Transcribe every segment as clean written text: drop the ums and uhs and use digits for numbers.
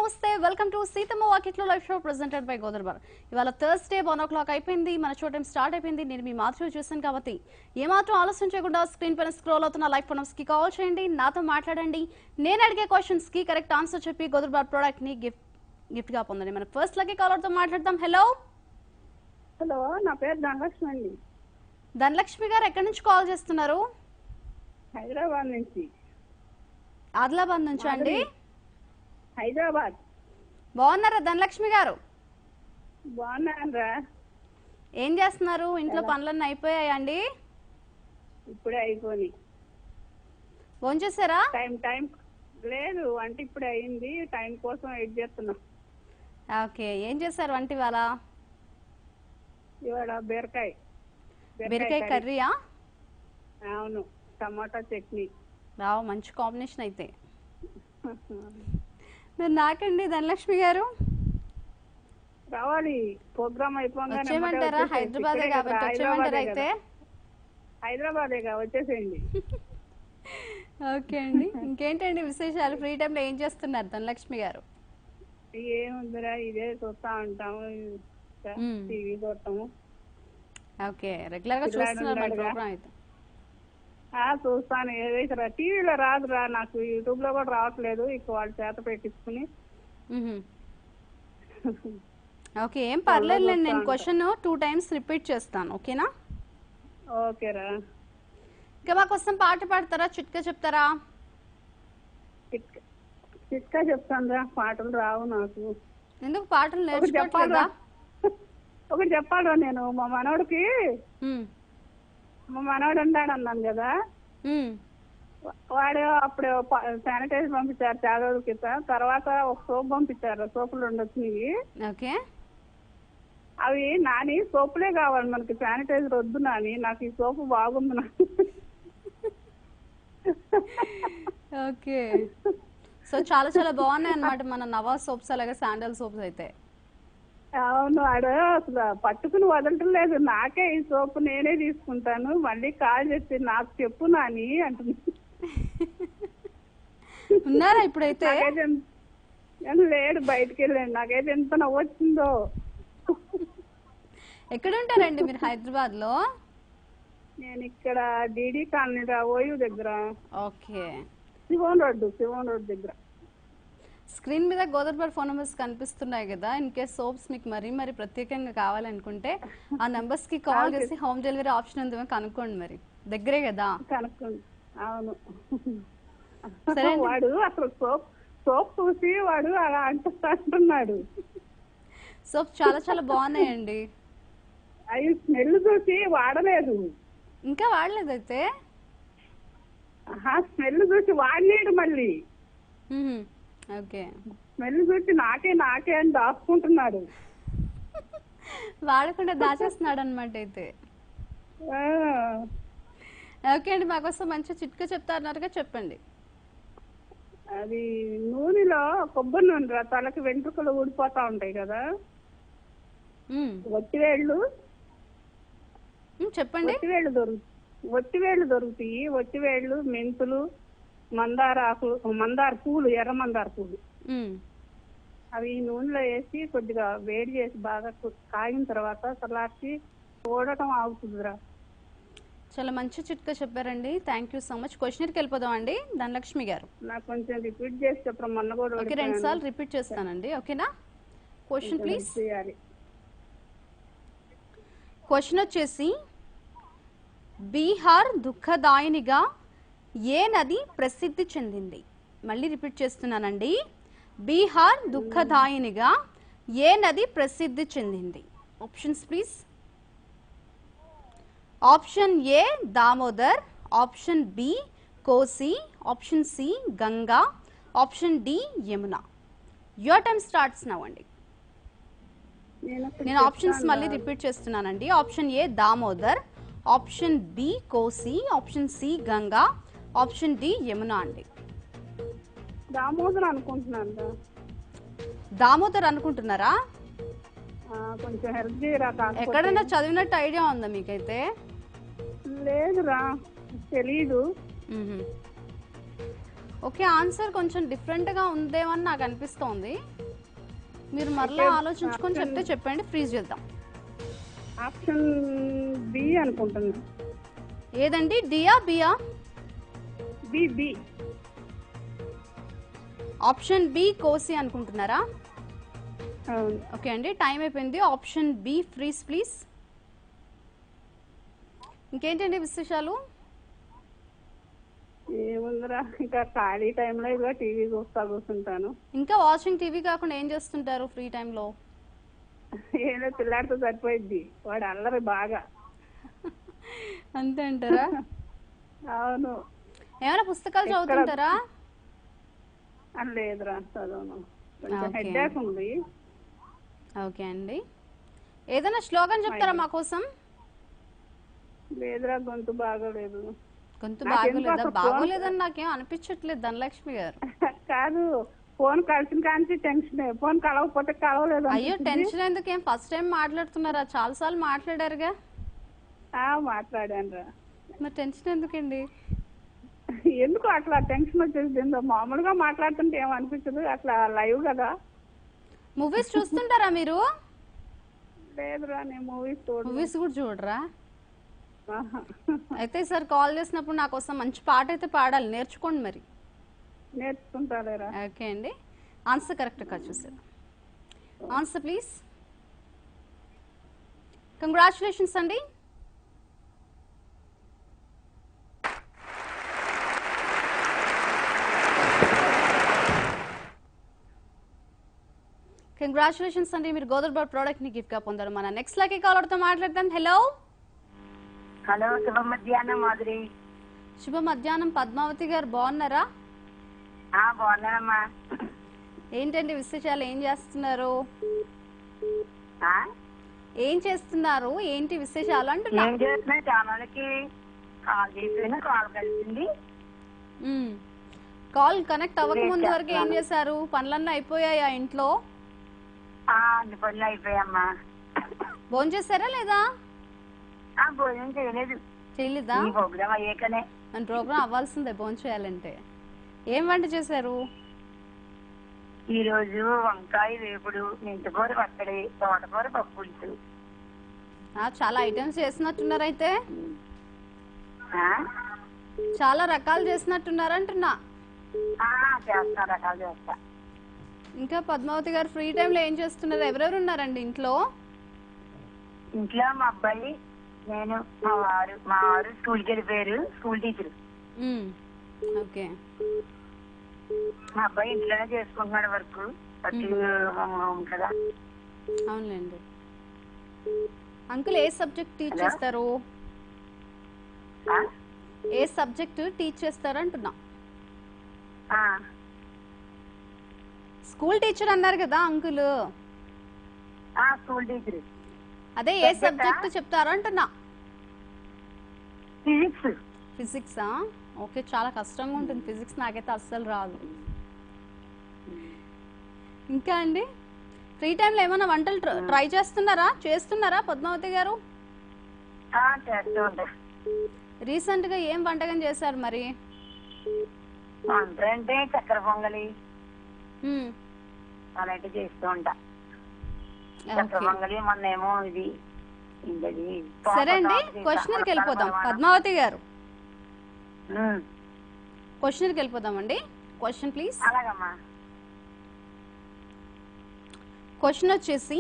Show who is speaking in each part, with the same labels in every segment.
Speaker 1: నమస్తే welcome to Seethamma Vakitlo live show presented by గోదర్బార్. ఇవాళ Thursday 1 o'clock అయిపోయింది. మన షో టైం స్టార్ట్ అయిపోయింది. నేను మీ మాధురి చూసాను కాబట్టి ఏమాత్రం ఆలస్యం చేయకుండా స్క్రీన్ పైన స్క్రోల్ అవుతున్న లైవ్ ఫోన్స్ కి కాల్ చేయండి, నాతో మాట్లాడండి. నేను అడిగే క్వశ్చన్స్ కి కరెక్ట్ ఆన్సర్ చెప్పి గోదర్బార్ ప్రోడక్ట్ ని గిఫ్ట్ గా పొందండి. మన ఫస్ట్ లక్కీ కాలర్ తో మాట్లాడదాం. హలో
Speaker 2: హలో, నా పేరు ధనలక్ష్మి అండి.
Speaker 1: ధనలక్ష్మి గారు ఎక్కడి నుంచి కాల్ చేస్తున్నారు?
Speaker 2: హైదరాబాద్ నుంచి.
Speaker 1: ఆదిలాబాద్ నుంచి అండి?
Speaker 2: హైదరాబాద్.
Speaker 1: బాగున్నారా ధనలక్ష్మి గారు?
Speaker 2: బాగున్నారా?
Speaker 1: ఏం చేస్తున్నారు? ఇంట్లో పనులన్నీ అయిపోయాయండి?
Speaker 2: ఇప్పుడే అయిపోయి.
Speaker 1: భోంచేసారా?
Speaker 2: టైం లేదు, వంట ఇప్పుడే అయింది. టైం కోసం వెయిట్ చేస్తున్నా.
Speaker 1: ఓకే, ఏం చేశారు వంట ఇవాళ?
Speaker 2: ఇవాళ
Speaker 1: బీరకాయ కర్రీయా?
Speaker 2: అవును, టమాటా చట్నీ.
Speaker 1: రావు, మంచి కాంబినేషన్ అయితే. మరి నాకండి ధనలక్ష్మి గారు
Speaker 2: రావాలి, ప్రోగ్రామ్ అయిపోగానే
Speaker 1: వచ్చేయమంటారా? హైదరాబాదే కాబట్టి వచ్చేయమంటారా? అయితే
Speaker 2: హైదరాబాదేగా, వచ్చేసేయండి.
Speaker 1: ఓకే అండి. ఇంకేంటండి విశేషాలు? ఫ్రీ టైంలో ఏం చేస్తున్నారు ధనలక్ష్మి గారు?
Speaker 2: ఏముందిరా, ఇదే చూస్తా ఉంటాము, టీవీ చూస్తాము.
Speaker 1: ఓకే, రెగ్యులర్ గా చూస్తున్నారు మన ప్రోగ్రామ్ అయితే?
Speaker 2: చూస్తాను. ఏదైతే టీవీలో రాదురా, నాకు యూట్యూబ్ లో కూడా రావట్లేదు. ఇక వాళ్ళ చేత పెట్టించుకుని.
Speaker 1: ఓకే, ఏం పర్లేదులేండి. నేను క్వశ్చన్ 2 times రిపీట్ చేస్తాను, ఓకేనా?
Speaker 2: ఓకేరా.
Speaker 1: ఇంకా మా కోసం పాట పాడతారా? చిట్కా చెప్తారా?
Speaker 2: చిట్కా చెప్తాను రా, పాటలు రావు నాకు.
Speaker 1: ఎందుకు పాటలు నేర్చుకోవట్లేదా?
Speaker 2: ఒకటి చెప్పాలరా, నేను మా మనవడికి మా మనవడు ఉన్నాడు అన్నాను కదా, వాడు అప్పుడు శానిటైజర్ పంపించారు చాలా రోజుల క్రితం. తర్వాత ఒక సోప్ పంపించారు, సోపులు 2 వచ్చినాయి.
Speaker 1: ఓకే,
Speaker 2: అవి నాని సోపులే కావాలి మనకి, శానిటైజర్ వద్దు నాని, నాకు ఈ సోపు బాగుంది నాకు.
Speaker 1: ఓకే, సో చాలా చాలా బాగున్నాయి అన్నమాట మన నవాజ్ సోప్స్, అలాగే శాండల్ సోప్స్ అయితే.
Speaker 2: అవును, ఆడు అసలు పట్టుకుని వదలటం లేదు. నాకే ఈ సోపు నేనే తీసుకుంటాను, మళ్ళీ కాల్ చేసి నాకు చెప్పు నాని అంటుంది.
Speaker 1: ఉన్నారా ఇప్పుడైతే?
Speaker 2: లేడు, బయటకు వెళ్ళండి. నాకైతే ఎంత నవ్వొచ్చిందో.
Speaker 1: ఎక్కడ ఉంటారండి మీరు హైదరాబాద్ లో?
Speaker 2: నేను ఇక్కడ డిడి కాలనీ ఓయూ దగ్గర.
Speaker 1: ఓకే,
Speaker 2: శివన్ రోడ్ దగ్గర.
Speaker 1: స్క్రీన్ మీద గోదర్బార్ ఫోన్ నెంబర్స్ కనిపిస్తున్నాయి కదా. ఇన్ కేస్ సోప్స్ మీకు మరీ ప్రత్యేకంగా కావాలనుకుంటే ఆ నెంబర్స్ కి కాల్ చేసి హోమ్ డెలివరీ ఆప్షన్ ఉందేమో కనుక్కోండి. మరి దగ్గరే కదా.
Speaker 2: కనుక్కోండి. అవును.
Speaker 1: సరే,
Speaker 2: వాడు అసలు సోప్ చూసి వాడు అలా అంటున్నాడు.
Speaker 1: సోప్ చాలా చాలా బాగున్నాయండి.
Speaker 2: అవి స్మెల్ చూసి వాడలేదు.
Speaker 1: ఇంకా వాడలేదు అయితే?
Speaker 2: స్మెల్ చూసి వాడలేడు మళ్ళీ.
Speaker 1: ఓకే,
Speaker 2: స్మెల్ చూసి నాకే అని దాచుకుంటున్నాడు.
Speaker 1: వాడకుండా దాచేస్తున్నాడు అనమాట అయితే. ఓకే అండి, మాకోసం మంచి చిట్కా చెప్తారన్నారుగా, చెప్పండి.
Speaker 2: అది నూనెలో కొబ్బరి నూనె రా, తలకి వెంట్రుకలు ఊడిపోతా ఉంటాయి కదా, ఒట్టివేళ్ళు.
Speaker 1: చెప్పండి.
Speaker 2: ఒట్టివేళ్ళు దొరుకుతాయి. ఒట్టివేళ్ళు, మెంతులు, మందార పూలు, ఎర్ర మందార పూలు, అవి నూనెలో వేసి కొద్దిగా వేడి చేసి బాగా కాగిన తర్వాత చల్లార్చి చూడటం ఆగుతుందిరా.
Speaker 1: చాలా మంచి చిట్కా చెప్పారండి. Thank you so much. క్వశ్చన్కి వెళ్ళిపోదాం అండి ధనలక్ష్మి గారు.
Speaker 2: నాకు కొంచెం రిపీట్ చేసి చెప్పడం, మొన్న కూడా.
Speaker 1: ఓకే, 2 సార్లు రిపీట్ చేస్తానండి, ఓకేనా? Question please. క్వశ్చన్ వచ్చేసి, బీహార్ దుఃఖదాయినిగా ఏ నది ప్రసిద్ధి చెందింది? మళ్ళీ రిపీట్ చేస్తున్నానండి. బీహార్ దుఃఖదాయినిగా ఏ నది ప్రసిద్ధి చెందింది? Options please. Option A Damodar, option B Kosi, option C Ganga, option D Yamuna. Your time starts now అండి. నేను ఆప్షన్స్ మళ్ళీ రిపీట్ చేస్తున్నానండి. Option A Damodar, option B Kosi, option C Ganga, option D Yamuna అండి.
Speaker 2: దామోదర్ అనుకుంటున్నాను.
Speaker 1: దామోదర్ అనుకుంటున్నారా?
Speaker 2: కొంచెం హెల్ప్ చేయరా.
Speaker 1: ఎక్కడైనా చదివినట్టు ఐడియా ఉందా మీకైతే?
Speaker 2: లేదురా, తెలీదు.
Speaker 1: ఓకే, ఆన్సర్ కొంచెం డిఫరెంట్ గా ఉందేమని నాకు అనిపిస్తోంది. మీరు మరలా ఆలోచించుకొని చెప్తే చెప్పండి, ఫ్రీజ్ చేద్దాం.
Speaker 2: ఆప్షన్ బి అనుకుంటున్నా.
Speaker 1: ఏదండి, డియా బియా?
Speaker 2: B B.
Speaker 1: Option B Kosi అనుకుంటున్నారా?
Speaker 2: అవును.
Speaker 1: ఓకే అండి, టైం అయిపోయింది. Option B freeze please. ఇంకేంటండి విశేషాలు?
Speaker 2: ఏముందిరా, ఇంకా ఖాళీ టైంలో ఇదిగో టీవీ చూస్తా కూర్చుంటాను.
Speaker 1: ఇంకా వాచింగ్ టీవీ కాకుండా ఏం చేస్తుంటారు ఫ్రీ టైంలో?
Speaker 2: ఏదో పిల్లాడితో సరిపోయిద్ది, వాడు అల్లరి బాగా.
Speaker 1: అంతే అంటారా?
Speaker 2: అవును.
Speaker 1: ఏమైనా పుస్తకాలు చదువుతుంటారా?
Speaker 2: లేదురా, చదవను. కొంచెం
Speaker 1: ఓకే.
Speaker 2: హెడ్ఏక్ ఉంది.
Speaker 1: ఓకే అండి, ఏదైనా శ్లోకం చెప్తారా మా కోసం?
Speaker 2: లేదురా, గొంతు బాగోలేదు.
Speaker 1: గొంతు
Speaker 2: నాకెందుకు
Speaker 1: బాగోలేదా?
Speaker 2: అసలు
Speaker 1: బాగోలేదని నాకేం అనిపించట్లేదు ధనలక్ష్మి గారు.
Speaker 2: కాదు, ఫోన్ కలిసిన కానీ టెన్షన్. ఫోన్ కలవకపోతే కలవలేదు.
Speaker 1: అయ్యో టెన్షన్ ఎందుకు, ఏం ఫస్ట్ టైం మాట్లాడుతున్నారా? చాలా సార్లు మాట్లాడారుగా.
Speaker 2: మాట్లాడాను రా.
Speaker 1: మరి టెన్షన్ ఎందుకండి?
Speaker 2: ఎందుకు అట్లా టెన్షన్ వచ్చేది? మామూలుగా మాట్లాడుతుంటే ఏమనిపించదు, అట్లా లైవ్ కదా.
Speaker 1: మూవీస్ చూస్తుంటారా మీరు?
Speaker 2: లేదురా, నేను మూవీస్ చూడు.
Speaker 1: మూవీస్ కూడా చూడరా? అయితే సార్ కాల్ చేసినప్పుడు నా కోసం మంచి పాట అయితే పాడాలి, నేర్చుకోండి మరి.
Speaker 2: నేర్చుకుంటారా?
Speaker 1: ఓకే అండి, ఆన్సర్ కరెక్ట్గా చూసారు. Answer please. కంగ్రాచులేషన్స్ అండి. కంగ్రాచులేషన్స్ అండి, మీరు గోదర్బార్ ప్రోడక్ట్ ని గిఫ్ట్ గా పొందారు. మన నెక్స్ట్ లక్కీ కాలర్ తో మాట్లాడతాం. హలో
Speaker 3: హలో, శుభ మధ్యాహ్నం మాధురి.
Speaker 1: శుభ మధ్యాహ్నం పద్మావతి గారు, బాగున్నారా?
Speaker 3: బాగున్నానమ్మా.
Speaker 1: ఏంటండి విశేషాలు, ఏం చేస్తున్నారు?
Speaker 3: ఆ?
Speaker 1: ఏం చేస్తున్నారు, ఏంటి విశేషాలు అంటున్నా.
Speaker 3: ఏం చేస్తున్నా, ఛానల్కి కాల్ చేసిన కాల్ కలిసింది.
Speaker 1: కాల్ కనెక్ట్ అవ్వక ముందు వరకు ఏం చేశారు? పనులన్నీ అయిపోయాయా ఇంట్లో?
Speaker 3: అన్ని పనులు అయిపోయామ్మా.
Speaker 1: భోజనం చేశారా లేదా?
Speaker 3: భోజనం చేయలేదు.
Speaker 1: చేయలేదా?
Speaker 3: ఈ ప్రోగ్రామ్ అయ్యాకనే.
Speaker 1: మన ప్రోగ్రామ్ అవ్వాల్సిందే భోజనం చేయాలంటే. ఏం వంట చేశారు?
Speaker 3: ఈ రోజు వంకాయ వేపుడు, మెంతికూర పచ్చడి, తోటకూర పప్పు పులుసు.
Speaker 1: చాలా ఐటమ్స్ చేసినట్టున్నారు అయితే.
Speaker 3: ఆ?
Speaker 1: చాలా రకాలు చేసినట్టున్నారు అంటున్నా.
Speaker 3: చేస్తా, రకాలు చేస్తా.
Speaker 1: ఇంకా పద్మావతి గారు ఫ్రీ టైంలో ఏం చేస్తున్నారు? ఎవరెవరు ఉన్నారండి ఇంట్లో?
Speaker 3: ఇంట్లో మా అబ్బాయి, నేను, మా వారు స్కూల్కి వెళ్ళిపోయారు, స్కూల్ టీచర్.
Speaker 1: ఓకే.
Speaker 3: మా అబ్బాయి ఇంట్లోనే చేసుకుంటున్నాడు వర్క్, హోమ్ కదా.
Speaker 1: అవునులేండి. అంకుల్ ఏ సబ్జెక్ట్ టీచ్ చేస్తారు? ఏ సబ్జెక్ట్ టీచ్ చేస్తారు అంటున్నా. స్కూల్ టీచర్ అన్నారు కదా అంకుల్.
Speaker 3: School teacher.
Speaker 1: అదే ఏ సబ్జెక్ట్ చెప్తారు అంటున్నా.
Speaker 3: ఫిజిక్స్.
Speaker 1: ఫిజిక్సా? ఓకే, చాలా కష్టంగా ఉంటుంది ఫిజిక్స్, నాకైతే అస్సలు రాదు. ఇంకా అండి, ఫ్రీ టైంలో ఏమైనా వంటలు ట్రై చేస్తున్నారా పద్మావతి గారు?
Speaker 3: చేస్తూ ఉంటా.
Speaker 1: రీసెంట్ గా ఏం వంటకం చేశారు మరి?
Speaker 3: వంట అంటే చక్కెర పొంగలి అలాంటివి చేస్తూ ఉంటా. చక్కెర పొంగలి, మొన్నేమో ఇది.
Speaker 1: సరే అండి, క్వశ్చనర్కి వెళ్ళిపోదాం పద్మావతి గారు. క్వశ్చనర్కి వెళ్ళిపోదామండి. Question please.
Speaker 3: అలాగమ్మా.
Speaker 1: క్వశ్చన్ వచ్చేసి,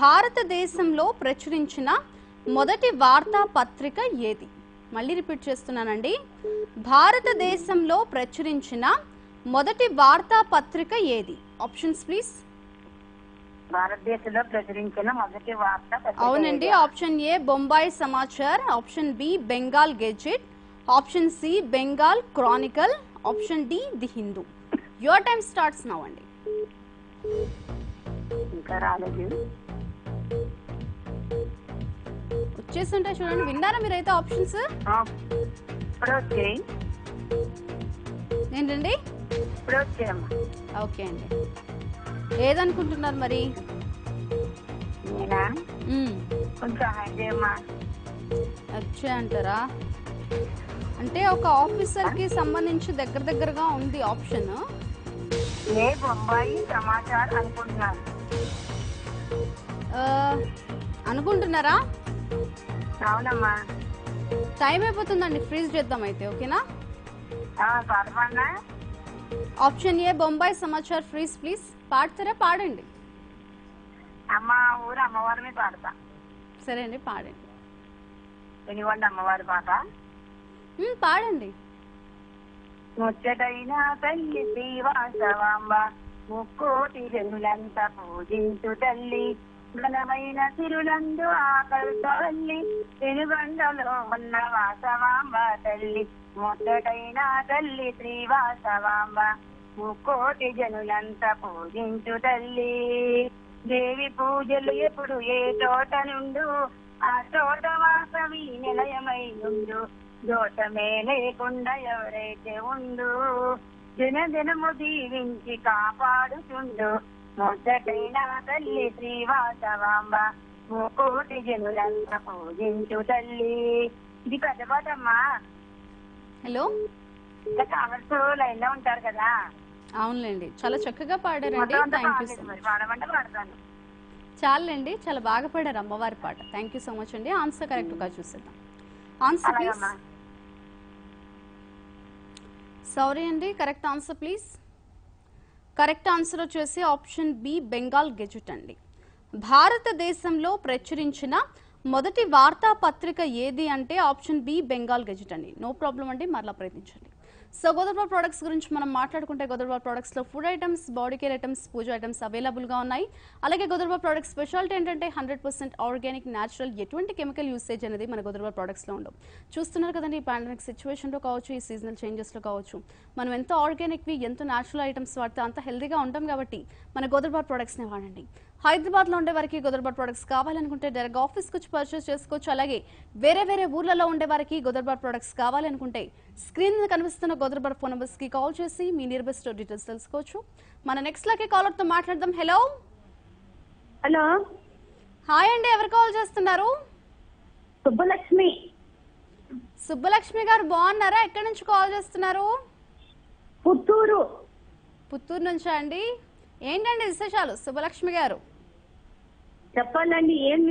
Speaker 1: భారతదేశంలో ప్రచురించిన మొదటి వార్తా పత్రిక ఏది? మళ్ళీ రిపీట్ చేస్తున్నానండి. భారతదేశంలో ప్రచురించిన మొదటి వార్తా పత్రిక ఏది? Options please.
Speaker 3: భారతదేశంలో ప్రచురించిన మొదటి వార్త.
Speaker 1: అవునండి, option A Bombay Samachar, option B Bengal gazette, option C Bengal chronicle, option D the Hindu. Your time starts now అండి.
Speaker 3: ఇంకా రాలేదు.
Speaker 1: వచ్చేస్తుంటే చూడండి, విన్నారా మీరైతే ఆప్షన్స్?
Speaker 3: ఇప్పుడు వచ్చాయి.
Speaker 1: ఏంటండి?
Speaker 3: ఇప్పుడు వచ్చాయమ్మా.
Speaker 1: ఓకే అండి, ఏదనుకుంటున్నారు మరి?
Speaker 3: నేనా? కొంచెం సహాయం చేయమ్మా.
Speaker 1: వచ్చాయంటారా? అంటే ఒక ఆఫీసర్ కి సంబంధించి దగ్గరగా ఉంది ఆప్షన్.
Speaker 3: ఏ బొంబాయి సమాచార్ అనుకుంటున్నాను.
Speaker 1: ఆ, అనుకుంటున్నారా?
Speaker 3: అవునమ్మా.
Speaker 1: టైం అయిపోతుందండి, ఫ్రీజ్ చేద్దాం అయితే, ఓకేనా?
Speaker 3: పాట పాడినా?
Speaker 1: Option A Bombay Samachar freeze please. పాడతారా? పాడండి.
Speaker 3: అమ్మ ఊరు అమ్మవారి మీద పాడతా.
Speaker 1: సరే అండి, పాడండి.
Speaker 3: వినివ్వండి అమ్మవారి పాట.
Speaker 1: పాడండి.
Speaker 3: ముచ్చటైన తల్లి శ్రీవాసవాంబ, ముక్కోటి జనులంతా పూజించు తల్లి, ఘనమైన తిరులందు ఆకల్తల్లి, వెనుగండలో ఉన్న వాసవాంబ తల్లి. ముచ్చటైన తల్లి శ్రీవాసవాంబ, ముక్కోటి జనులంతా పూజించు తల్లి. దేవి పూజలు ఎప్పుడు ఏ చోట నుండు, ఆ చోట వాసవి నిలయమై నుండు. దోషమే లేకుండా ఎవరైతే ఉండు, దినదినము దీవించి కాపాడుచుండు. మొదటైన తల్లి శ్రీవాసవాంబ, ముకోటి జనులంతా పూజించు తల్లి. ఇది పెద్ద పాటమ్మా.
Speaker 1: హలో,
Speaker 3: ఇంకా కావచ్చు లైన్ లో ఉంటారు కదా.
Speaker 1: అవునులేండి, చాలా చక్కగా పాడారండి. Thank you so much.
Speaker 3: పాడమంటే పాడతాను.
Speaker 1: చాలండి, చాలా బాగా పాడారు అమ్మవారి పాట. థ్యాంక్ యూ సో మచ్ అండి. ఆన్సర్ కరెక్ట్ గా చూసేద్దాం. Answer please. సారీ అండి, correct answer please. Correct answer వచ్చేసి ఆప్షన్ బి బెంగాల్ గెజెట్ అండి. భారతదేశంలో ప్రచురించిన మొదటి వార్తాపత్రిక ఏది అంటే ఆప్షన్ బి బెంగాల్ గెజెట్ అండి. నో ప్రాబ్లం అండి, మరలా ప్రయత్నించండి. సో గోదర్బార్ ప్రొడక్ట్స్ గురించి మనం మాట్లాడుకుంటే గోదర్బార్ ప్రొడక్ట్స్ లో food items, body care items, పూజ ఐటమ్స్ అవైలబుల్ గా ఉన్నాయి. అలాగే గోదర్బార్ ప్రొడక్ట్స్ స్పెషాలిటీ ఏంటంటే 100% ఆర్గానిక్, న్యాచురల్, ఎటువంటి కెమికల్ యూసేజ్ అనేది మన గోదర్బార్ ప్రొడక్ట్స్ లో ఉండవు. చూస్తున్నారు కదండి, ఈ పాండమిక్ సిచ్యువేషన్ లో కావచ్చు, ఈ సీజనల్ చేంజెస్ లో కావచ్చు, మనం ఎంత ఆర్గానిక్ వి, ఎంత న్యాచురల్ ఐటమ్స్ వాడితే అంత హెల్దీగా ఉంటాం. కాబట్టి మన గోదర్బార్ ప్రొడక్ట్స్ ని వాడండి. హైదరాబాద్ లో ఉండే వారికి గోదర్బార్ ప్రొడక్ట్స్ కావాలనుకుంటే డైరెక్ట్ ఆఫీస్ కి వచ్చి పర్చేస్ చేసుకోవచ్చు. అలాగే వేరే వేరే ఊర్లలో ఉండే వారికి గోదర్బార్ ప్రొడక్ట్స్ కావాలనుకుంటే స్క్రీన్ మీద కనిపిస్తున్న గోదర్బార్ ఫోన్ నంబర్స్ కి కాల్ చేసి మీ నియర్ బై స్టోర్ డీటెయిల్స్ తెలుసుకోవచ్చు. మన నెక్స్ట్ లాకే కాలర్ తో మాట్లాడదాం. హలో.
Speaker 2: హలో,
Speaker 1: హాయ్ అండి, ఎవరు కాల్ చేస్తున్నారు?
Speaker 2: సుబ్బలక్ష్మి.
Speaker 1: సుబ్బలక్ష్మి గారు బాగున్నారా? ఎక్కడి నుంచి కాల్ చేస్తున్నారు?
Speaker 2: పుత్తూరు.
Speaker 1: పుత్తూరు నుంచా అండి? ఏంటండి విశేషాలు సుబ్బలక్ష్మి గారు?
Speaker 2: చెప్పాలండి, ఏం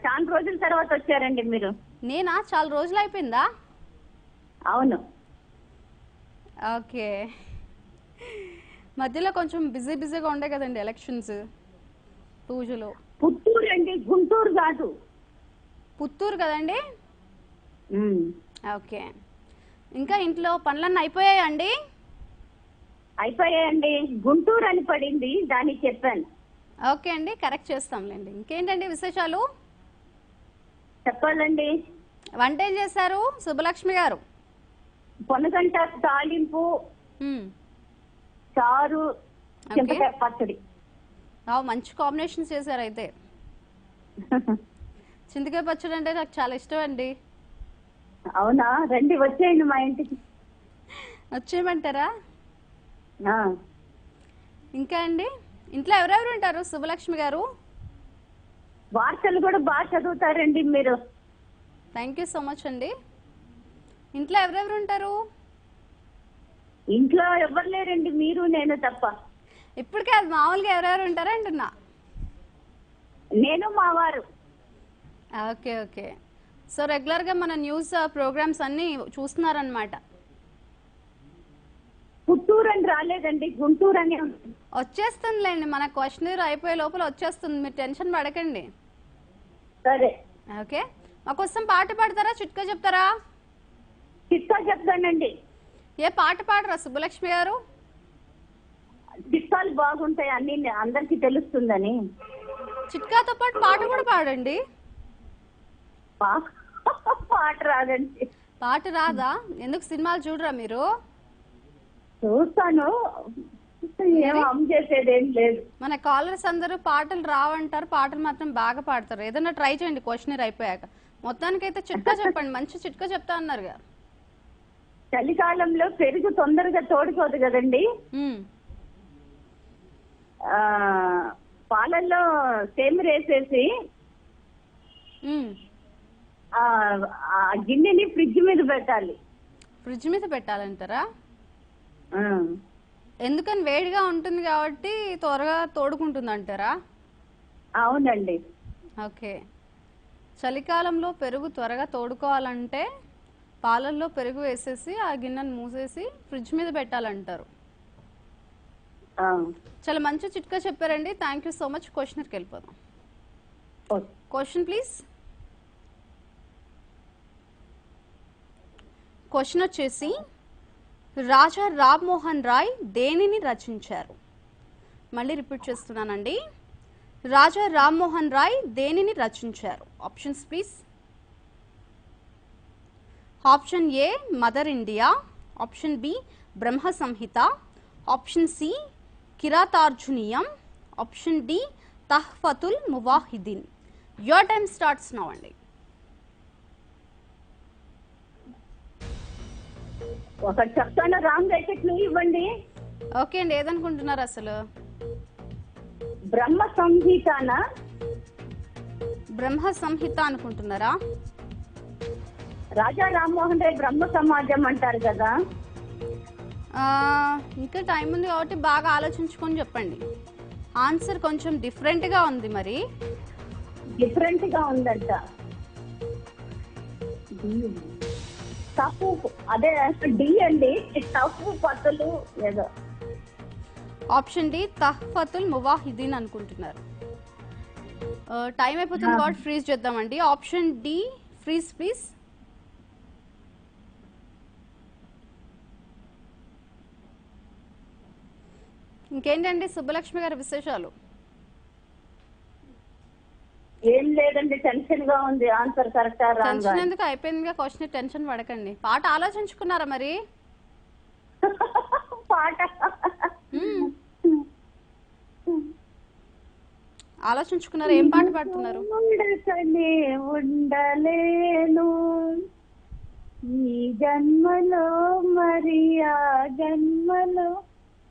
Speaker 2: చాలా రోజుల తర్వాత వచ్చారండి మీరు.
Speaker 1: నేనా? చాలా రోజులు అయిపోయిందా?
Speaker 2: అవును.
Speaker 1: ఓకే, మధ్యలో కొంచెం బిజీగా ఉండే కదండి, ఎలక్షన్స్, పూజలు.
Speaker 2: పుత్తూరు అండి, గుంటూరు కాదు.
Speaker 1: పుత్తూరు కదండి? ఓకే, ఇంకా ఇంట్లో పనులన్నీ అయిపోయాయా అండి?
Speaker 2: అయిపోయాయండి, గుంటూరు అని పడింది, దానికి చెప్పాను.
Speaker 1: ఓకే అండి, కరెక్ట్ చేస్తాంలేండి. ఇంకేంటండి విశేషాలు?
Speaker 2: చెప్పాలండి.
Speaker 1: వంట ఏం చేశారు సుబ్బలక్ష్మి గారు?
Speaker 2: పొనగంట తాలింపు, చారు, చింతకాయ పచ్చడి.
Speaker 1: మంచి కాంబినేషన్ చేశారు అయితే. చింతకాయ పచ్చడి అంటే నాకు చాలా ఇష్టం అండి.
Speaker 2: అవునా? రండి, వచ్చేయండి మా ఇంటికి.
Speaker 1: వచ్చేయమంటారా? ఇంకా అండి, ఇంట్లో ఎవరెవరు ఉంటారు సుబ్బలక్ష్మి గారు?
Speaker 2: వార్తలు కూడా బాగా చదువుతారండి మీరు.
Speaker 1: థ్యాంక్ యూ సో మచ్ అండి. ఇంట్లో ఎవరెవరు ఉంటారు?
Speaker 2: ఇంట్లో ఎవరు లేరండి, మీరు నేను తప్ప.
Speaker 1: ఇప్పటికే అది మామూలుగా ఎవరెవరు ఉంటారా అంటున్నా.
Speaker 2: నేను మా వారు.
Speaker 1: ఓకే ఓకే, సో రెగ్యులర్గా మన న్యూస్ ప్రోగ్రామ్స్ అన్నీ చూస్తున్నారనమాట.
Speaker 2: పుత్తూరు అని రాలేదండి, గుంటూరు అని.
Speaker 1: వచ్చేస్తుందిలేండి, మన క్వశ్చనర్ అయిపోయే లోపల వచ్చేస్తుంది, మీరు టెన్షన్ పడకండి.
Speaker 2: సరే.
Speaker 1: ఓకే, మాకోసం పాట పాడతారా, చిట్కా చెప్తారా?
Speaker 2: చిట్కా చెప్తానండి.
Speaker 1: ఏ పాట పాడరా సుబ్బలక్ష్మి గారు?
Speaker 2: చిట్కాలు బాగుంటాయి అన్ని, అందరికి తెలుస్తుందని.
Speaker 1: చిట్కాతో పాటు పాట కూడా పాడండి.
Speaker 2: పాట రాదండి.
Speaker 1: పాట రాదా? ఎందుకు సినిమాలు చూడరా మీరు?
Speaker 2: చూస్తాను, ఏం చేసేదేం లేదు.
Speaker 1: మన కాలర్స్ అందరూ పాటలు రావంటారు, పాటలు మాత్రం బాగా పాడతారు. ఏదైనా ట్రై చేయండి క్వశ్చనర్ అయిపోయాక. మొత్తానికైతే చిట్కా చెప్పండి, మంచి చిట్కా చెప్తా అన్నారుగా.
Speaker 2: చలికాలంలో పెరుగు తొందరగా తోడుకోదు కదండి, పాలల్లో సేమిరి వేసేసి ఆ గిన్నెని ఫ్రిడ్జ్ మీద పెట్టాలి.
Speaker 1: ఫ్రిడ్జ్ మీద పెట్టాలంటారా? ఎందుకని? వేడిగా ఉంటుంది కాబట్టి త్వరగా తోడుకుంటుంది అంటారా?
Speaker 2: అవునండి.
Speaker 1: ఓకే. చలికాలంలో పెరుగు త్వరగా తోడుకోవాలంటే పాలల్లో పెరుగు వేసేసి ఆ గిన్నెను మూసేసి ఫ్రిడ్జ్ మీద పెట్టాలంటారు.
Speaker 2: ఆ,
Speaker 1: చాలా మంచి చిట్కా చెప్పారండి. Thank you so much. క్వశ్చన్కి వెళ్ళిపోదాం.
Speaker 2: ఓకే.
Speaker 1: Question please. క్వశ్చన్ వచ్చేసి రాజా రామ్మోహన్ రాయ్ దేనిని రచించారు? మళ్ళీ రిపీట్ చేస్తున్నానండి. రాజా రామ్మోహన్ రాయ్ దేనిని రచించారు? Options please. Option A Mother India, option B Brahma Samhita, option C Kiratarjuniyam, option D Tuhfatul Muwahhidin. Your time starts now అండి.
Speaker 2: ఒకటి చెప్తాను, రాంగ్ అయితే క్లూ ఇవ్వండి.
Speaker 1: ఓకే అండి, ఏదనుకుంటున్నారు అసలు?
Speaker 2: బ్రహ్మ సంహితనా?
Speaker 1: బ్రహ్మ సంహిత అనుకుంటున్నారా?
Speaker 2: రాజా రామ్మోహన్ రాయ్ బ్రహ్మ సమాజం అంటారు కదా.
Speaker 1: ఇంకా టైం ఉంది కాబట్టి బాగా ఆలోచించుకొని చెప్పండి. ఆన్సర్ కొంచెం డిఫరెంట్గా ఉంది. మరి
Speaker 2: డిఫరెంట్ గా ఉందంట. తప్పు అదే డి అండి. తప్పు పత్తులు ఏదో.
Speaker 1: ఆప్షన్ డి తహ్ఫతుల్ మువాహిదీన్ అనుకుంటున్నారు. టైం అయిపోతుంది కాబట్టి ఫ్రీజ్ చేద్దామండి. Option D freeze please. ఇంకేంటండి సుబ్బలక్ష్మి గారి విశేషాలు?
Speaker 2: ఏం లేదండి, టెన్షన్ గా ఉంది. ఆన్సర్ కరెక్టా రాంగా?
Speaker 1: టెన్షన్ ఎందుకు, అయిపోయిందిగా క్వశ్చన్. టెన్షన్ పడకండి. పాట ఆలోచించుకున్నారా మరి?
Speaker 2: పాట
Speaker 1: ఆలోచించుకున్నారా? ఏం పాట పాడుతున్నారు?
Speaker 2: ఉండకనే ఉండలేను ఈ జన్మలో, మరి ఆ జన్మలో,